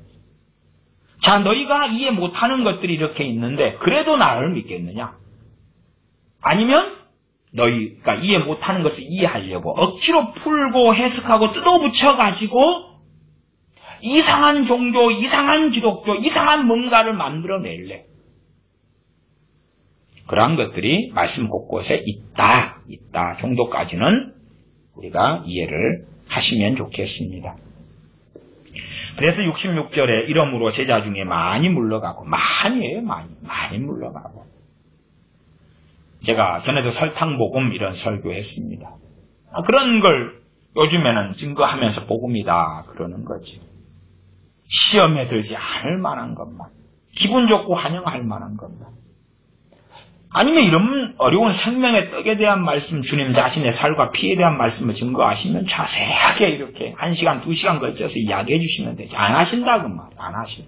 자, 너희가 이해 못하는 것들이 이렇게 있는데 그래도 나를 믿겠느냐? 아니면 너희가 이해 못하는 것을 이해하려고 억지로 풀고 해석하고 뜯어붙여가지고 이상한 종교, 이상한 기독교, 이상한 뭔가를 만들어낼래? 그러한 것들이 말씀 곳곳에 있다 정도까지는 우리가 이해를 하시면 좋겠습니다. 그래서 66절에 이러므로 제자 중에 많이 물러가고, 많이 물러가고. 제가 전에도 설탕복음 이런 설교했습니다. 그런 걸 요즘에는 증거하면서 복음이다 그러는 거지. 시험에 들지 않을 만한 것만, 기분 좋고 환영할 만한 것만. 아니면 이런 어려운 생명의 떡에 대한 말씀, 주님 자신의 살과 피에 대한 말씀을 증거하시면 자세하게 이렇게 1시간, 2시간 걸쳐서 이야기해 주시면 되지. 안 하신다고 말이에요. 안 하시고.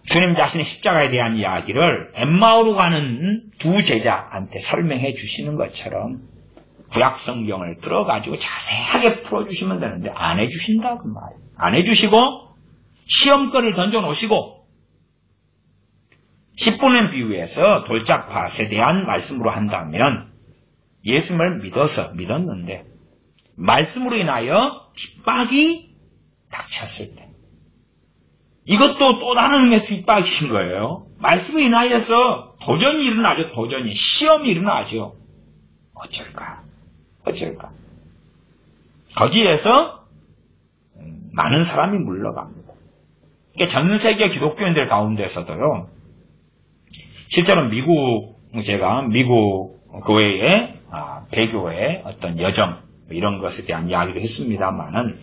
주님 자신의 십자가에 대한 이야기를 엠마오로 가는 두 제자한테 설명해 주시는 것처럼 구약 성경을 들어가지고 자세하게 풀어주시면 되는데 안 해주신다고 말이에요. 안 해주시고 시험거리를 던져놓으시고 10분의 비유에서 돌짝밭에 대한 말씀으로 한다면 예수님을 믿었는데 말씀으로 인하여 핍박이 닥쳤을 때 이것도 또 다른 의미에서 핍박인 거예요. 말씀으로 인하여서 도전이 일어나죠. 시험이 일어나죠. 어쩔까. 거기에서 많은 사람이 물러갑니다. 전 세계 기독교인들 가운데서도요. 실제로 제가 미국 교회의 배교의 어떤 여정 이런 것에 대한 이야기를 했습니다만은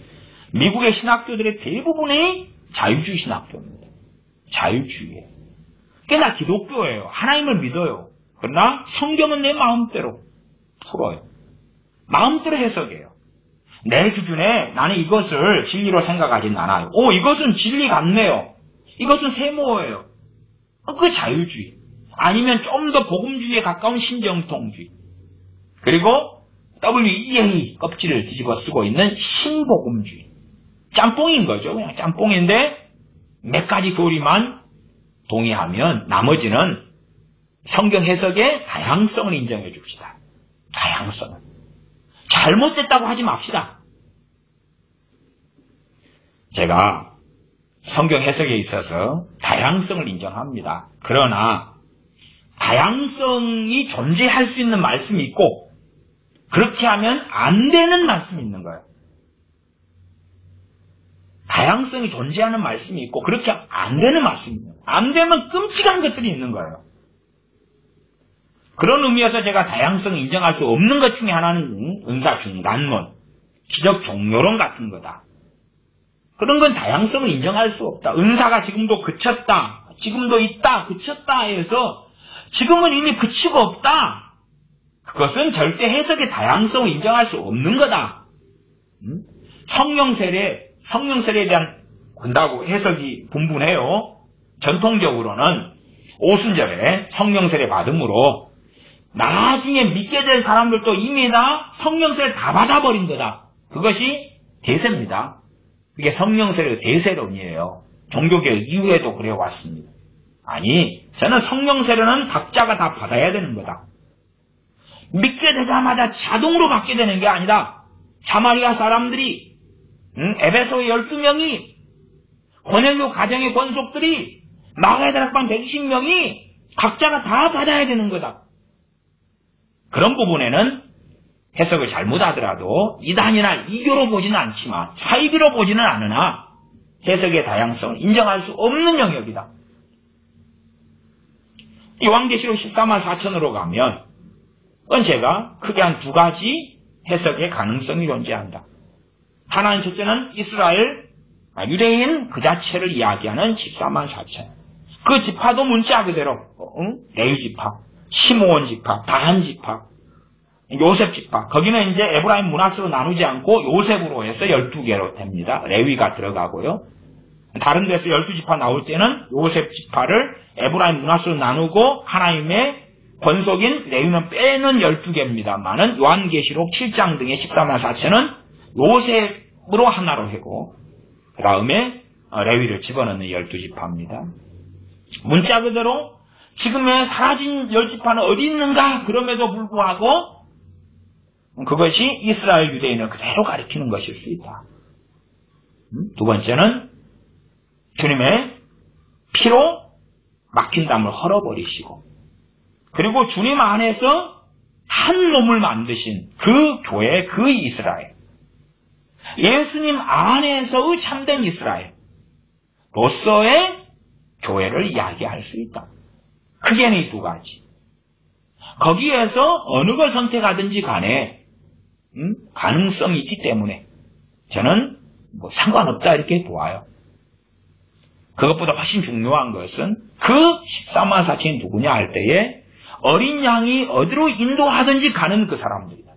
미국의 신학교들의 대부분이 자유주의 신학교입니다. 자유주의예요. 나 기독교예요. 하나님을 믿어요. 그러나 성경은 내 마음대로 풀어요. 마음대로 해석해요. 내 기준에 나는 이것을 진리로 생각하진 않아요. 이것은 진리 같네요. 이것은 세모예요. 그게 자유주의. 아니면 좀 더 복음주의에 가까운 신정통주의. 그리고 WEA 껍질을 뒤집어 쓰고 있는 신복음주의. 짬뽕인 거죠. 그냥 짬뽕인데 몇 가지 교리만 동의하면 나머지는 성경 해석의 다양성을 인정해 줍시다. 다양성을. 잘못됐다고 하지 맙시다. 제가 성경 해석에 있어서 다양성을 인정합니다. 그러나 다양성이 존재할 수 있는 말씀이 있고 그렇게 하면 안 되는 말씀이 있는 거예요. 다양성이 존재하는 말씀이 있고 그렇게 하면 안 되는 말씀이 있는 거예요. 안 되면 끔찍한 것들이 있는 거예요. 그런 의미에서 제가 다양성을 인정할 수 없는 것 중에 하나는 은사 중간론, 기적 종료론 같은 거다. 그런 건 다양성을 인정할 수 없다. 은사가 지금도 그쳤다. 지금도 있다. 그쳤다 해서 지금은 이미 그치고 없다. 그것은 절대 해석의 다양성을 인정할 수 없는 거다. 성령 세례에 대한 본다고 해석이 분분해요. 전통적으로는 오순절에 성령 세례 받음으로 나중에 믿게 될 사람들도 이미 다 성령 세례를 다 받아버린 거다. 그것이 대세입니다. 그게 성령 세례의 대세론이에요. 종교개혁 이후에도 그래 왔습니다. 아니, 저는 성령 세례는 각자가 다 받아야 되는 거다. 믿게 되자마자 자동으로 받게 되는 게 아니다. 사마리아 사람들이, 에베소의 12명이, 고넬료 가정의 권속들이, 마가의 다락방 120명이 각자가 다 받아야 되는 거다. 그런 부분에는 해석을 잘못하더라도 이단이나 이교로 보지는 않지만 사이비로 보지는 않으나 해석의 다양성을 인정할 수 없는 영역이다. 요한계시록 14만 4천으로 가면 그건 제가 크게 한 두 가지 해석의 가능성이 존재한다. 하나는 첫째는 이스라엘, 유대인 그 자체를 이야기하는 14만 4천. 그 지파도 문자 그대로 레위 지파, 시므온 지파, 다한 지파, 요셉 지파. 거기는 이제 에브라임 므낫으로 나누지 않고 요셉으로 해서 12개로 됩니다. 레위가 들어가고요. 다른 데서 12지파 나올 때는 요셉 지파를 에브라임 므낫으로 나누고 하나님의 권속인 레위는 빼는 12개입니다만은 요한계시록 7장 등의 14만 4천은 요셉으로 하나로 하고 그 다음에 레위를 집어넣는 12지파입니다. 문자 그대로 지금의 사라진 10지파는 어디 있는가? 그럼에도 불구하고 그것이 이스라엘 유대인을 그대로 가리키는 것일 수 있다. 두 번째는 주님의 피로 막힌 담을 헐어버리시고 그리고 주님 안에서 한 몸을 만드신 그 교회, 그 이스라엘, 예수님 안에서의 참된 이스라엘 로서의 교회를 이야기할 수 있다. 크게는 이 두 가지. 거기에서 어느 걸 선택하든지 간에 가능성이 있기 때문에 저는 상관없다 이렇게 보아요. 그것보다 훨씬 중요한 것은 그 14만 4천이 누구냐 할 때에 어린 양이 어디로 인도하든지 가는 그 사람들이다.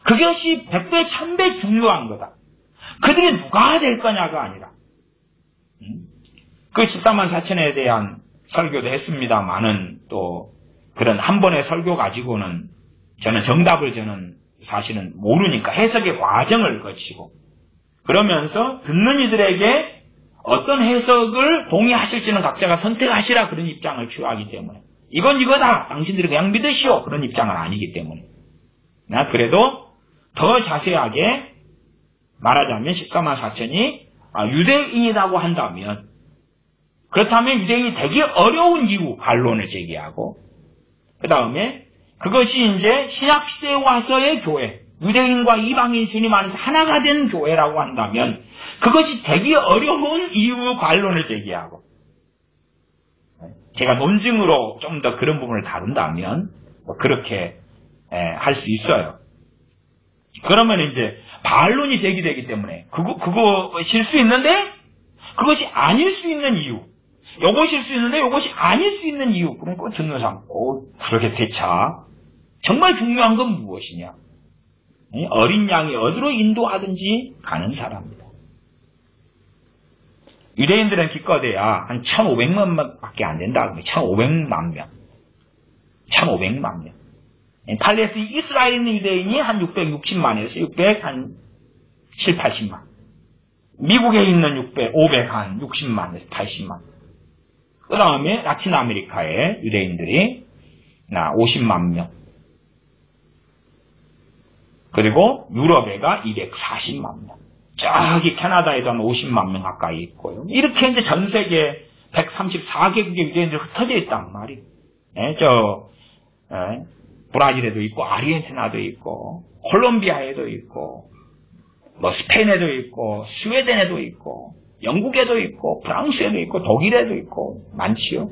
그것이 100배, 1000배 중요한 거다. 그들이 누가 될 거냐가 아니라 그 14만 4천에 대한 설교도 했습니다만은 또 그런 한 번의 설교 가지고는 저는 정답을 사실은 모르니까 해석의 과정을 거치고 그러면서 듣는 이들에게 어떤 해석을 동의하실지는 각자가 선택하시라 그런 입장을 취하기 때문에 이건 이거다 당신들이 그냥 믿으시오 그런 입장은 아니기 때문에 그래도 더 자세하게 말하자면 14만 4천이 유대인이라고 한다면 그렇다면 유대인이 되게 어려운 이유 반론을 제기하고 그 다음에 그것이 이제 신약시대에 와서의 교회 유대인과 이방인 주님 안에서 하나가 된 교회라고 한다면 그것이 되게 어려운 이유 반론을 제기하고 제가 논증으로 좀 더 그런 부분을 다룬다면 그렇게 할 수 있어요. 그러면 이제 반론이 제기되기 때문에 그것일 수 있는데 그것이 아닐 수 있는 이유 요것일 수 있는데 요것이 아닐 수 있는 이유 그러니까 듣는 사람 그렇게 대차 정말 중요한 건 무엇이냐 어린 양이 어디로 인도하든지 가는 사람입니다. 유대인들은 기껏해야 한 1500만 밖에 안 된다. 1500만 명. 1500만 명. 팔레스타인 이스라엘에 있는 유대인이 한 660만에서 600, 한 7, 80만. 미국에 있는 500, 한 60만에서 80만. 그 다음에 라틴 아메리카의 유대인들이 50만 명. 그리고 유럽에가 240만 명. 저기 캐나다에도 한 50만 명 가까이 있고요. 이렇게 이제 전 세계 134개국의 유대인들이 흩어져 있단 말이에요. 브라질에도 있고, 아르헨티나도 있고, 콜롬비아에도 있고, 스페인에도 있고, 스웨덴에도 있고, 영국에도 있고, 프랑스에도 있고, 독일에도 있고, 많지요.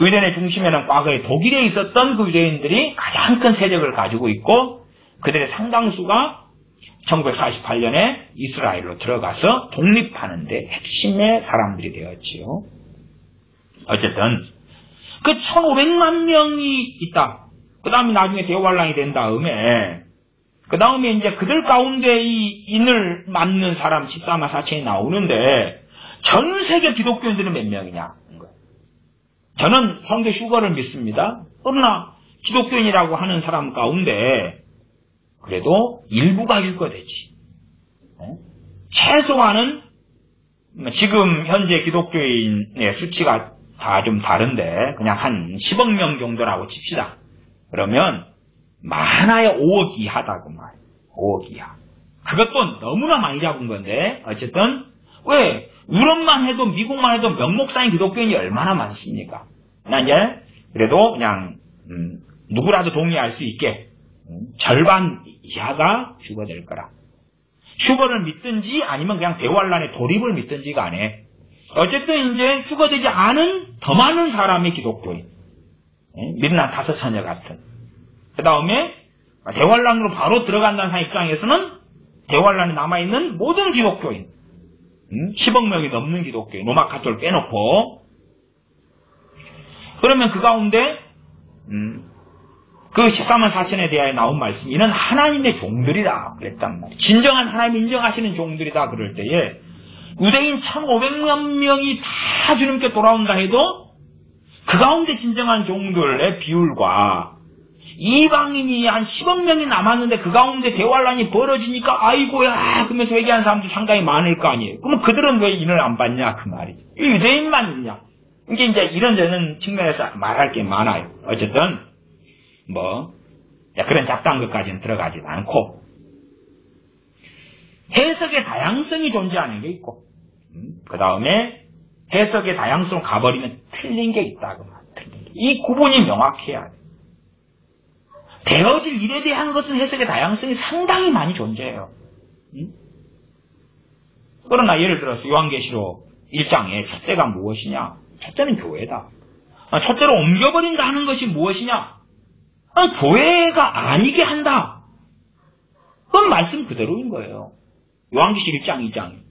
유대인의 중심에는 과거에 독일에 있었던 그 유대인들이 가장 큰 세력을 가지고 있고, 그들의 상당수가 1948년에 이스라엘로 들어가서 독립하는데 핵심의 사람들이 되었지요. 어쨌든 그 1500만 명이 있다. 그 다음에 나중에 대환란이 된 다음에 그 다음에 이제 그들 가운데 이 인을 맞는 사람 14만 4천이 나오는데 전 세계 기독교인들은 몇 명이냐? 저는 성도 슈거를 믿습니다. 그러나 기독교인이라고 하는 사람 가운데 그래도 일부가 슈거되지. 최소한은 지금 현재 기독교인의 수치가 다 좀 다른데 그냥 한 10억 명 정도라고 칩시다. 그러면 많아야 5억 이하다 그 말. 5억 이하. 그것도 너무나 많이 잡은 건데 어쨌든 왜 유럽만 해도 미국만 해도 명목상인 기독교인이 얼마나 많습니까? 그냥 이제 그래도 그냥 누구라도 동의할 수 있게 절반 이하가 슈거될 거라. 슈거를 믿든지 아니면 그냥 대환란의 돌입을 믿든지 간에 어쨌든 이제 슈거되지 않은 더 많은 사람의 기독교인. 민난 5처녀 같은. 그 다음에 대환란으로 바로 들어간다는 사람 입장에서는 대환란에 남아있는 모든 기독교인. 10억 명이 넘는 기독교인. 로마 카톨릭 빼놓고. 그러면 그 가운데 그 14만 4천에 대하여 나온 말씀 이는 하나님의 종들이다 그랬단 말이에요. 진정한 하나님 인정하시는 종들이다 그럴 때에 유대인 1,500만 명이 다 주님께 돌아온다 해도 그 가운데 진정한 종들의 비율과 이방인이 한 10억 명이 남았는데 그 가운데 대환란이 벌어지니까 아이고야 그러면서 회개한 사람도 상당히 많을 거 아니에요. 그러면 그들은 왜 인을 안 받냐 그 말이죠. 유대인만 있냐. 이게 이제 이런저런 측면에서 말할 게 많아요. 어쨌든 그런 잡다한 것까지는 들어가지도 않고 해석의 다양성이 존재하는 게 있고 그 다음에 해석의 다양성을 가버리면 틀린 게 있다. 이 구분이 명확해야 돼. 되어질 일에 대한 것은 해석의 다양성이 상당히 많이 존재해요. 그러나 예를 들어서 요한계시록 1장에 첫째가 무엇이냐? 첫째는 교회다. 첫째로 옮겨버린다 하는 것이 무엇이냐? 교회가 아니게 한다. 그건 말씀 그대로인 거예요. 요한계시록 1장 2장.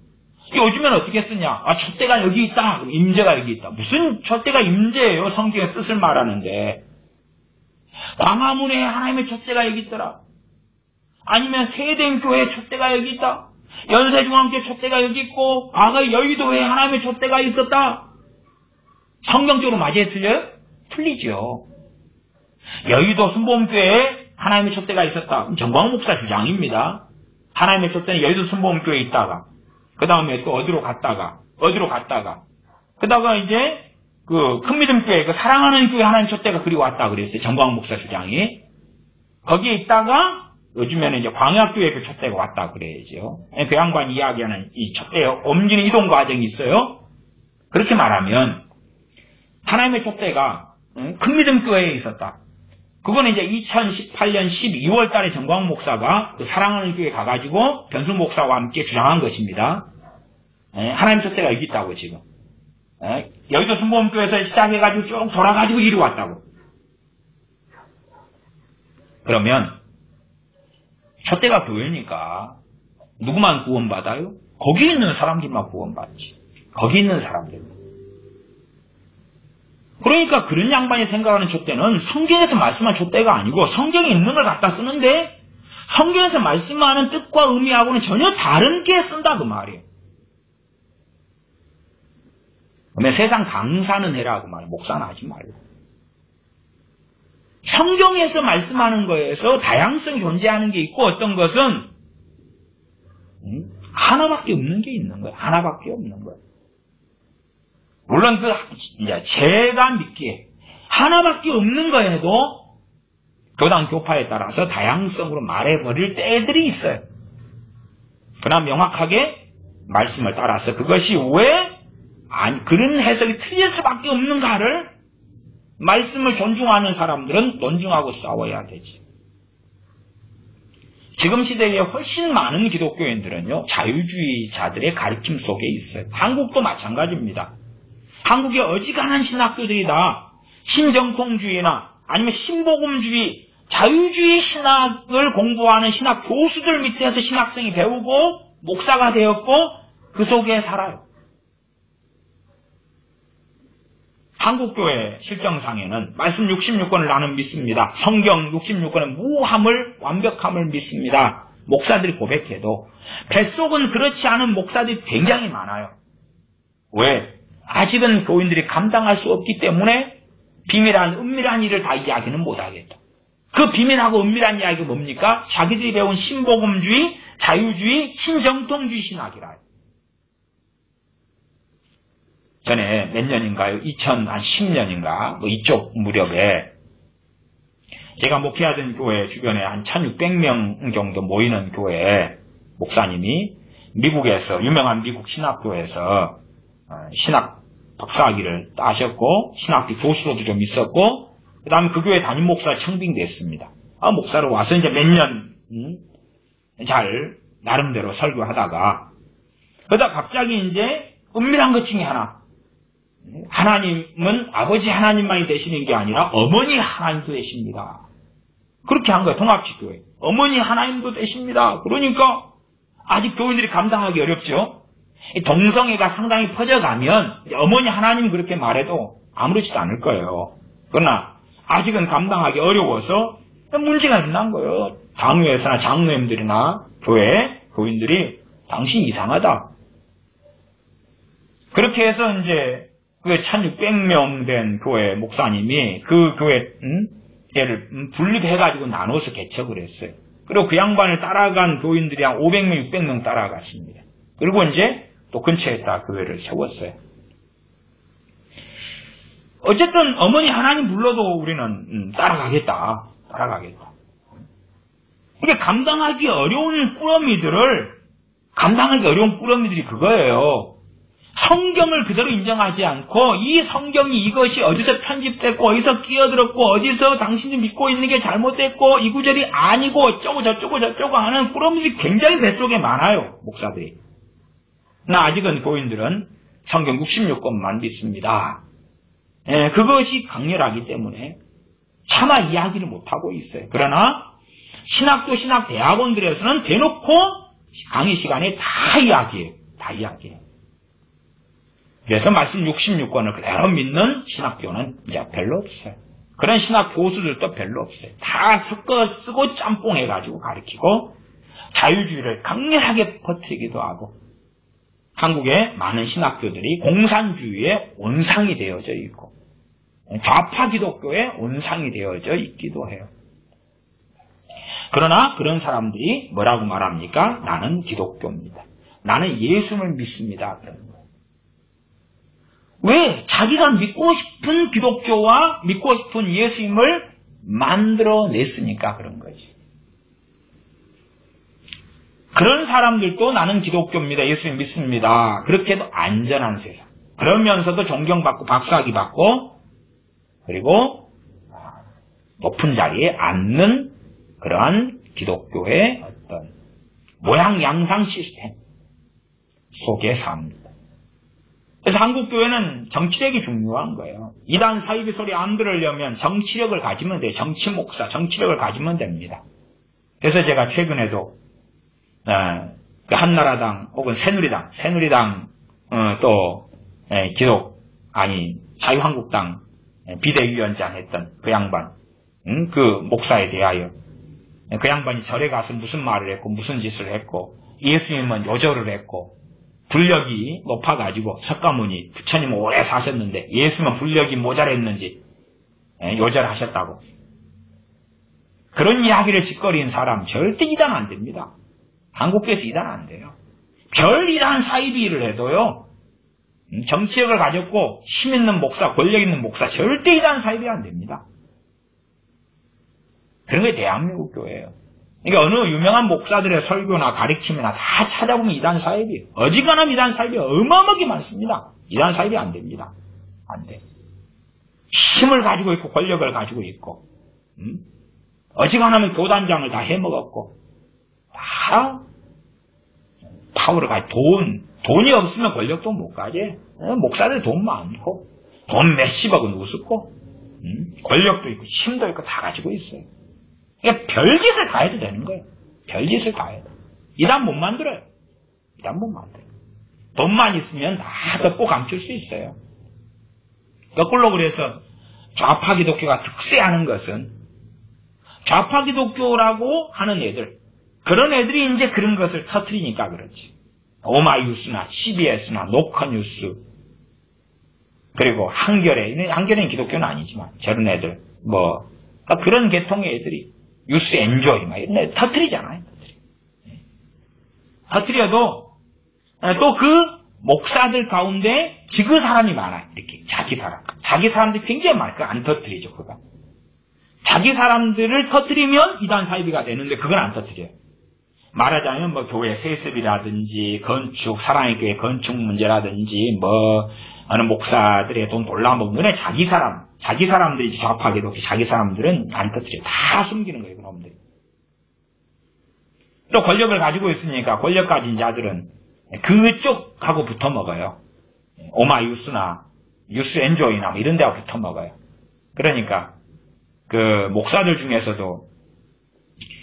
요즘엔 어떻게 쓰냐? 첫째가 여기 있다. 그럼 임재가 여기 있다. 무슨 첫째가 임재예요? 성경의 뜻을 말하는데. 광화문에 하나님의 첫째가 여기 있더라. 아니면 세대교회 첫째가 여기 있다. 연세중앙교회 첫째가 여기 있고 과거에 여의도에 하나님의 첫째가 있었다. 성경적으로 맞아야 틀려요? 틀리죠. 여의도 순복음교회에 하나님의 첫째가 있었다. 정광 목사 주장입니다. 하나님의 첫째는 여의도 순복음교회에 있다가 그 다음에 또 어디로 갔다가 그다가 이제 그 큰믿음교회 그 사랑하는 교회 하나님 첫째가 그리 왔다 그랬어요. 정광 목사 주장이. 거기에 있다가 요즘에는 이제 광야교회 그 첫째가 왔다 그래야죠. 그 양반 이야기하는 이 첫째 옮기는 이동 과정이 있어요. 그렇게 말하면 하나님의 첫째가 큰믿음교회에 있었다. 그거는 이제 2018년 12월 달에 정광 목사가 그 사랑하는 교회에 가가지고 변수 목사와 함께 주장한 것입니다. 하나님 첫째가 여기 있다고 지금. 여의도 순복음교회에서 시작해가지고 쭉 돌아가지고 이리 왔다고. 그러면 첫째가 교회니까 누구만 구원받아요? 거기 있는 사람들만 구원받지. 거기 있는 사람들만. 그러니까 그런 양반이 생각하는 촛대는 성경에서 말씀한 촛대가 아니고 성경에 있는 걸 갖다 쓰는데 성경에서 말씀하는 뜻과 의미하고는 전혀 다른 게 쓴다 그 말이에요. 그러면 세상 강사는 해라 그 말이에요. 목사는 하지 말고. 성경에서 말씀하는 거에서 다양성이 존재하는 게 있고 어떤 것은 하나밖에 없는 게 있는 거예요. 하나밖에 없는 거예요. 물론 이제 제가 믿기에 하나밖에 없는 거에도 교단 교파에 따라서 다양성으로 말해버릴 때들이 있어요. 그러나 명확하게 말씀을 따라서 그것이 왜 그런 해석이 틀릴 수밖에 없는가를 말씀을 존중하는 사람들은 논증하고 싸워야 되지. 지금 시대에 훨씬 많은 기독교인들은요, 자유주의자들의 가르침 속에 있어요. 한국도 마찬가지입니다. 한국의 어지간한 신학교들이 다 신정통주의나 아니면 신복음주의, 자유주의 신학을 공부하는 신학 교수들 밑에서 신학생이 배우고 목사가 되었고 그 속에 살아요. 한국교회 실정상에는 말씀 66권을 나는 믿습니다. 성경 66권의 무함을, 완벽함을 믿습니다. 목사들이 고백해도 뱃속은 그렇지 않은 목사들이 굉장히 많아요. 왜? 아직은 교인들이 감당할 수 없기 때문에 비밀한, 은밀한 일을 다 이야기는 못하겠다. 그 비밀하고 은밀한 이야기가 뭡니까? 자기들이 배운 신복음주의, 자유주의, 신정통주의 신학이라. 전에 몇 년인가요? 2010년인가? 뭐 이쪽 무렵에 제가 목회하던 교회 주변에 한 1600명 정도 모이는 교회에 목사님이 미국에서, 유명한 미국 신학교에서 신학 박사학위를 따셨고 신학교 교수로도 좀 있었고 그 다음에 그 교회 담임 목사 청빙됐습니다. 목사로 와서 이제 몇 년 잘 나름대로 설교하다가 그러다 갑자기 이제 은밀한 것 중에 하나, 하나님은 아버지 하나님만이 되시는 게 아니라 어머니 하나님도 되십니다. 그렇게 한 거예요. 동합치교회. 어머니 하나님도 되십니다. 그러니까 아직 교인들이 감당하기 어렵죠. 동성애가 상당히 퍼져가면 어머니 하나님 그렇게 말해도 아무렇지도 않을 거예요. 그러나 아직은 감당하기 어려워서 문제가 일어난 거예요. 당회에서나 장로님들이나 교회 교인들이 당신 이상하다. 그렇게 해서 이제 그 1600명 된 교회 목사님이 그 교회를 분립해가지고 나눠서 개척을 했어요. 그리고 그 양반을 따라간 교인들이 한 500명, 600명 따라갔습니다. 그리고 이제 또 근처에다 교회를 세웠어요. 어쨌든 어머니 하나님 불러도 우리는 따라가겠다. 이게 감당하기 어려운 꾸러미들이 그거예요. 성경을 그대로 인정하지 않고 이 성경이 이것이 어디서 편집됐고 어디서 끼어들었고 어디서 당신이 믿고 있는 게 잘못됐고 이 구절이 아니고 어쩌고 저쩌고 하는 꾸러미들이 굉장히 뱃속에 많아요. 목사들이. 나 아직은 교인들은 성경 66권만 믿습니다. 그것이 강렬하기 때문에 차마 이야기를 못하고 있어요. 그러나 신학교 신학대학원들에서는 대놓고 강의 시간에 다 이야기해요. 그래서 말씀 66권을 그대로 믿는 신학교는 이제 별로 없어요. 그런 신학 교수들도 별로 없어요. 다 섞어 쓰고 짬뽕해가지고 가르치고 자유주의를 강렬하게 퍼뜨리기도 하고 한국의 많은 신학교들이 공산주의의 온상이 되어져 있고 좌파 기독교의 온상이 되어져 있기도 해요. 그러나 그런 사람들이 뭐라고 말합니까? 나는 기독교입니다. 나는 예수를 믿습니다. 그런 거예요. 왜? 자기가 믿고 싶은 기독교와 믿고 싶은 예수님을 만들어냈으니까 그런 거지. 그런 사람들도 나는 기독교입니다. 예수님 믿습니다. 그렇게 해도 안전한 세상. 그러면서도 존경받고 박수학위 받고 그리고 높은 자리에 앉는 그러한 기독교의 어떤 모양 양상 시스템 속에 삽니다. 그래서 한국교회는 정치력이 중요한 거예요. 이단 사이비 소리 안 들으려면 정치력을 가지면 돼요. 정치 목사, 정치력을 가지면 됩니다. 그래서 제가 최근에도 한나라당 혹은 새누리당 또 자유한국당 비대위원장 했던 그 양반, 그 목사에 대하여 그 양반이 절에 가서 무슨 말을 했고 무슨 짓을 했고 예수님은 요절을 했고 불력이 높아가지고 석가모니 부처님 오래 사셨는데 예수님은 불력이 모자랐는지 요절하셨다고 그런 이야기를 짓거리는 사람 절대 이단 안 됩니다. 한국교회에서 이단 안 돼요. 별 이단 사이비를 해도요 정치력을 가졌고 힘 있는 목사, 권력 있는 목사 절대 이단 사이비 안 됩니다. 그런 게 대한민국 교회예요. 그러니까 어느 유명한 목사들의 설교나 가르침이나 다 찾아보면 이단 사이비, 어지간한 이단 사이비 어마어마하게 많습니다. 이단 사이비 안 됩니다. 안 돼. 힘을 가지고 있고 권력을 가지고 있고 어지간하면 교단장을 다 해먹었고 다 파워를 가지고 돈이 없으면 권력도 못 가지. 목사들 돈 많고 돈 몇십억은 우습고 권력도 있고 힘도 있고 다 가지고 있어요. 그러니까 별짓을 다 해도 되는 거예요. 별짓을 다 해도. 이단 못 만들어요. 이단 못 만들어요. 돈만 있으면 다 덮고 감출 수 있어요. 거꾸로 그래서 좌파 기독교가 득세하는 것은 좌파 기독교라고 하는 애들, 그런 애들이 이제 그런 것을 터뜨리니까 그렇지. 오마이뉴스나 CBS나 노컷뉴스, 그리고 한겨레는 기독교는 아니지만 저런 애들, 그런 계통의 애들이 뉴스 엔조이 이런 애들 터뜨리잖아요. 터뜨려도 또 그 목사들 가운데 지그 사람이 많아요. 이렇게 자기 사람들이 굉장히 많아요. 그걸 안 터뜨리죠. 그거. 자기 사람들을 터뜨리면 이단 사이비가 되는데 그건 안 터뜨려요. 말하자면 교회 세습이라든지 건축, 사랑의 교회 건축 문제라든지 어느 목사들의 돈 돌려먹는 자기 사람들이 좌파기도 자기 사람들은 안 터뜨려요. 다 숨기는 거예요. 그놈들이. 또 권력을 가지고 있으니까 권력 가진 자들은 그쪽하고 붙어 먹어요. 오마이뉴스나 뉴스 엔조이나 이런 데하고 붙어 먹어요. 그러니까 그 목사들 중에서도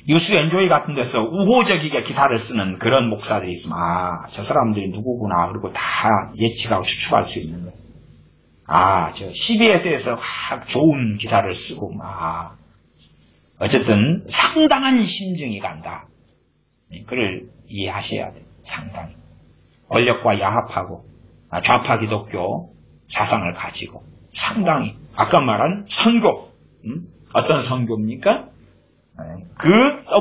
뉴스 엔조이 같은 데서 우호적이게 기사를 쓰는 그런 목사들이 있으면 저 사람들이 누구구나 그리고 다 예측하고 추측할 수 있는 거예요. 저 CBS에서 좋은 기사를 쓰고 어쨌든 상당한 심증이 간다. 그걸 이해하셔야 돼요. 상당히. 권력과 야합하고 좌파 기독교 사상을 가지고 상당히 아까 말한 선교, 어떤 선교입니까? 그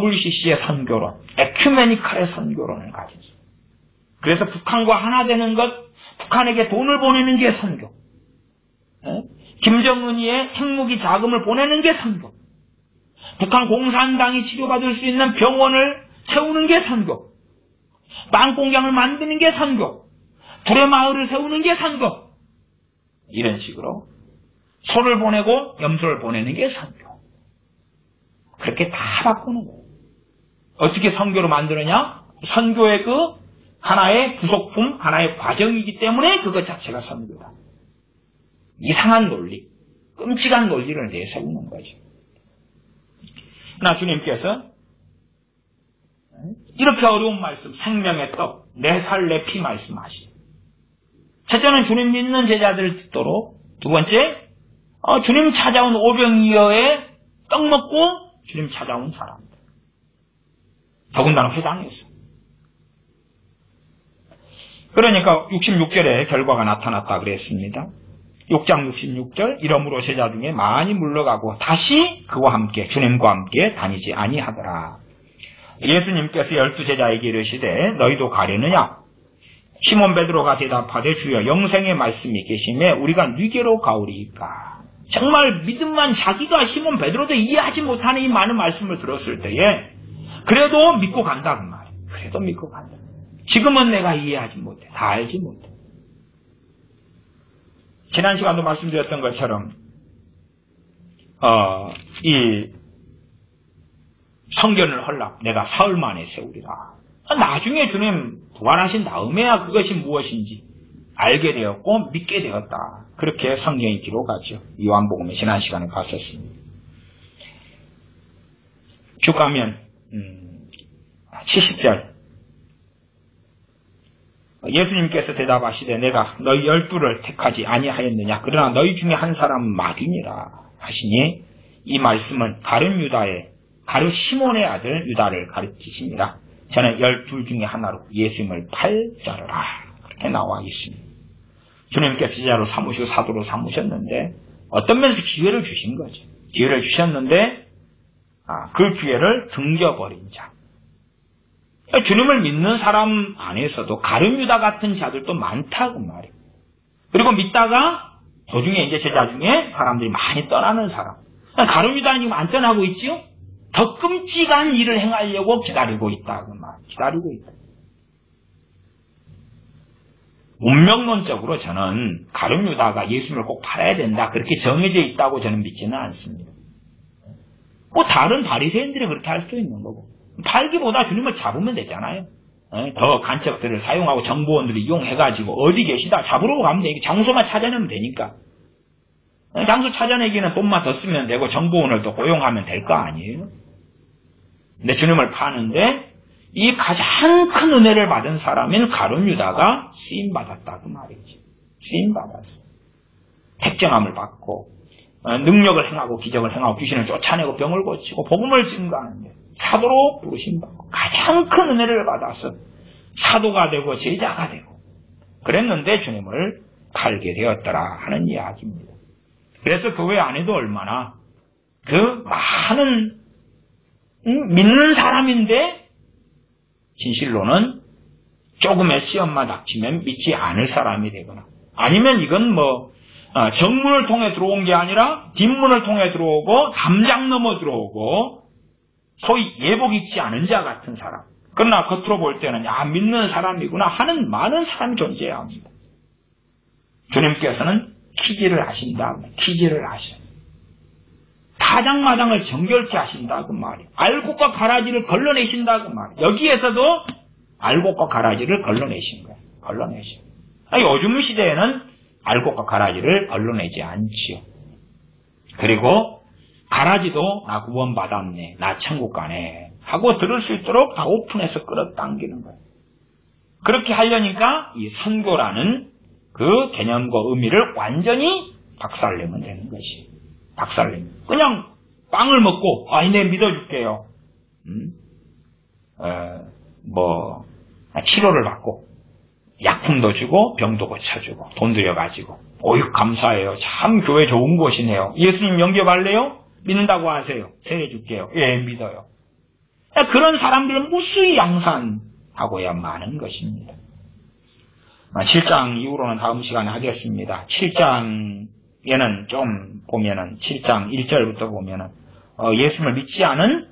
WCC의 선교론, 에큐메니칼의 선교론을 가지고 그래서 북한과 하나 되는 것, 북한에게 돈을 보내는 게 선교, 김정은이의 핵무기 자금을 보내는 게 선교, 북한 공산당이 치료받을 수 있는 병원을 세우는 게 선교, 빵공장을 만드는 게 선교, 불의 마을을 세우는 게 선교, 이런 식으로 소를 보내고 염소를 보내는 게 선교. 그렇게 다 바꾸는 거예요. 어떻게 선교로 만드느냐? 선교의 그 하나의 부속품, 하나의 과정이기 때문에 그것 자체가 선교다. 이상한 논리, 끔찍한 논리를 내세우는 거죠. 그러나 주님께서 이렇게 어려운 말씀, 생명의 떡, 내 살 내 피 말씀하시죠. 첫째는 주님 믿는 제자들을 듣도록, 두 번째, 주님 찾아온 오병이어의 떡 먹고 주님 찾아온 사람들. 더군다나 회당에서. 그러니까 66절에 결과가 나타났다 그랬습니다. 6장 66절, 이러므로 제자 중에 많이 물러가고 다시 그와 함께 주님과 함께 다니지 아니하더라. 예수님께서 12제자에게 이르시되 너희도 가려느냐? 시몬 베드로가 대답하되 주여 영생의 말씀이 계시매 우리가 네게로 가오리이까. 정말 믿음만 자기가 시몬 베드로도 이해하지 못하는 이 많은 말씀을 들었을 때에 그래도 믿고 간다 그 말이에요. 그래도 믿고 간다. 지금은 내가 이해하지 못해. 다 알지 못해. 지난 시간도 말씀드렸던 것처럼 이 성견을 헐라 내가 사흘 만에 세우리라. 나중에 주님 부활하신 다음에야 그것이 무엇인지 알게 되었고 믿게 되었다. 그렇게 성경이 기록하죠. 요한복음에 지난 시간에 봤었습니다. 쭉 가면 70절 예수님께서 대답하시되 내가 너희 12를 택하지 아니하였느냐. 그러나 너희 중에 한 사람은 마귀니라 하시니 이 말씀은 가룟 유다의 가룟 시몬의 아들 유다를 가리키십니다. 저는 12 중에 하나로 예수님을 팔자르라 그렇게 나와 있습니다. 주님께서 제자로 삼으시고 사도로 삼으셨는데 어떤 면에서 기회를 주신 거죠. 기회를 주셨는데 그 기회를 등겨버린 자. 주님을 믿는 사람 안에서도 가룟 유다 같은 자들도 많다고 말이에요. 그리고 믿다가 도중에 이제 제자 중에 사람들이 많이 떠나는 사람. 가룟 유다는 지금 안 떠나고 있지요? 더 끔찍한 일을 행하려고 기다리고 있다. 그 말. 기다리고 있다. 운명론적으로 저는 가룟 유다가 예수님을 꼭 팔아야 된다. 그렇게 정해져 있다고 저는 믿지는 않습니다. 다른 바리새인들이 그렇게 할 수도 있는 거고. 팔기보다 주님을 잡으면 되잖아요. 더 간첩들을 사용하고 정보원들을 이용해가지고 어디 계시다 잡으러 가면 되니까 장소만 찾아내면 되니까. 장소 찾아내기는 돈만 더 쓰면 되고 정보원을 더 고용하면 될 거 아니에요. 근데 주님을 파는데 이 가장 큰 은혜를 받은 사람인 가룟 유다가 쓰임받았다 그 말이지. 쓰임받았어. 택정함을 받고 능력을 행하고 기적을 행하고 귀신을 쫓아내고 병을 고치고 복음을 증거하는데 사도로 부르심받고 가장 큰 은혜를 받아서 사도가 되고 제자가 되고 그랬는데 주님을 팔게 되었더라 하는 이야기입니다. 그래서 교회 안에도 얼마나 그 많은 믿는 사람인데 진실로는 조금의 시험만 닥치면 믿지 않을 사람이 되거나 아니면 이건 정문을 통해 들어온 게 아니라 뒷문을 통해 들어오고 담장 넘어 들어오고 소위 예복 입지 않은 자 같은 사람. 그러나 겉으로 볼 때는 믿는 사람이구나 하는 많은 사람이 존재해야 합니다. 주님께서는 키질을 하신다. 키질을 하셔요. 파장마장을 정결케 하신다 그 말이에요. 알곡과 가라지를 걸러내신다 그 말이에요. 여기에서도 알곡과 가라지를 걸러내신 거예요. 걸러내신. 요즘 시대에는 알곡과 가라지를 걸러내지 않지요. 그리고 가라지도 나 구원받았네, 나 천국 가네 하고 들을 수 있도록 다 오픈해서 끌어당기는 거예요. 그렇게 하려니까 이 선교라는 그 개념과 의미를 완전히 박살내면 되는 것이. 박살내면. 그냥 빵을 먹고 네 믿어줄게요. 치료를 받고 약품도 주고 병도 고쳐주고 돈 들여가지고 어휴 감사해요. 참 교회 좋은 곳이네요. 예수님 영접할래요? 믿는다고 하세요. 세례줄게요. 예 믿어요. 그런 사람들은 무수히 양산하고야 마는 것입니다. 7장 이후로는 다음 시간에 하겠습니다. 7장에는 좀 보면은 7장 1절부터 보면은 예수님을 믿지 않은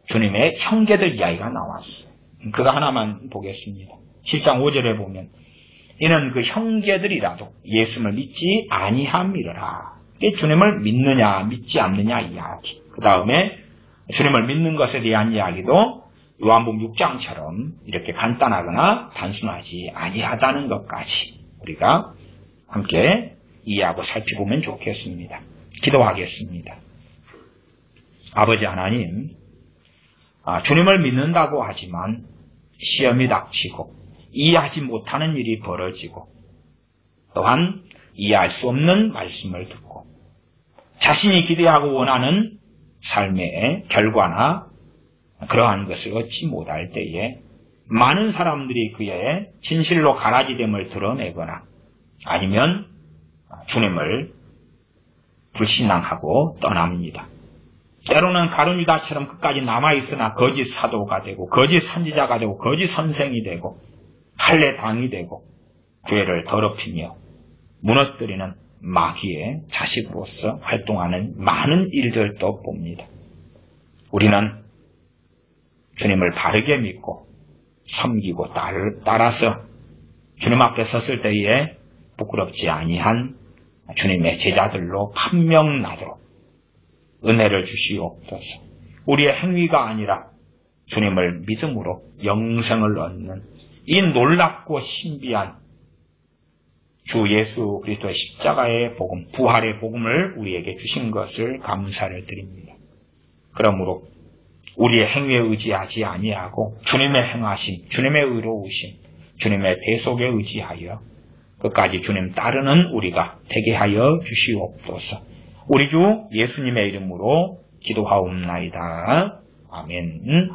주님의 형제들 이야기가 나왔어요. 그거 하나만 보겠습니다. 7장 5절에 보면 이는 그 형제들이라도 예수님을 믿지 아니함이러라. 주님을 믿느냐 믿지 않느냐 이야기. 그 다음에 주님을 믿는 것에 대한 이야기도 요한복음 6장처럼 이렇게 간단하거나 단순하지 아니하다는 것까지 우리가 함께 이해하고 살펴보면 좋겠습니다. 기도하겠습니다. 아버지 하나님, 주님을 믿는다고 하지만 시험이 닥치고 이해하지 못하는 일이 벌어지고 또한 이해할 수 없는 말씀을 듣고 자신이 기대하고 원하는 삶의 결과나 그러한 것을 얻지 못할 때에 많은 사람들이 그의 진실로 가라지됨을 드러내거나 아니면 주님을 불신앙하고 떠납니다. 때로는 가룟유다처럼 끝까지 남아있으나 거짓 사도가 되고 거짓 선지자가 되고 거짓 선생이 되고 할례당이 되고 교회를 더럽히며 무너뜨리는 마귀의 자식으로서 활동하는 많은 일들도 봅니다. 우리는 주님을 바르게 믿고 섬기고 따라서 주님 앞에 섰을 때에 부끄럽지 아니한 주님의 제자들로 판명나도록 은혜를 주시옵소서. 우리의 행위가 아니라 주님을 믿음으로 영생을 얻는 이 놀랍고 신비한 주 예수 그리스도의 십자가의 복음, 부활의 복음을 우리에게 주신 것을 감사를 드립니다. 그러므로 우리의 행위에 의지하지 아니하고 주님의 행하심, 주님의 의로우심, 주님의 대속에 의지하여 끝까지 주님 따르는 우리가 되게 하여 주시옵소서. 우리 주 예수님의 이름으로 기도하옵나이다. 아멘.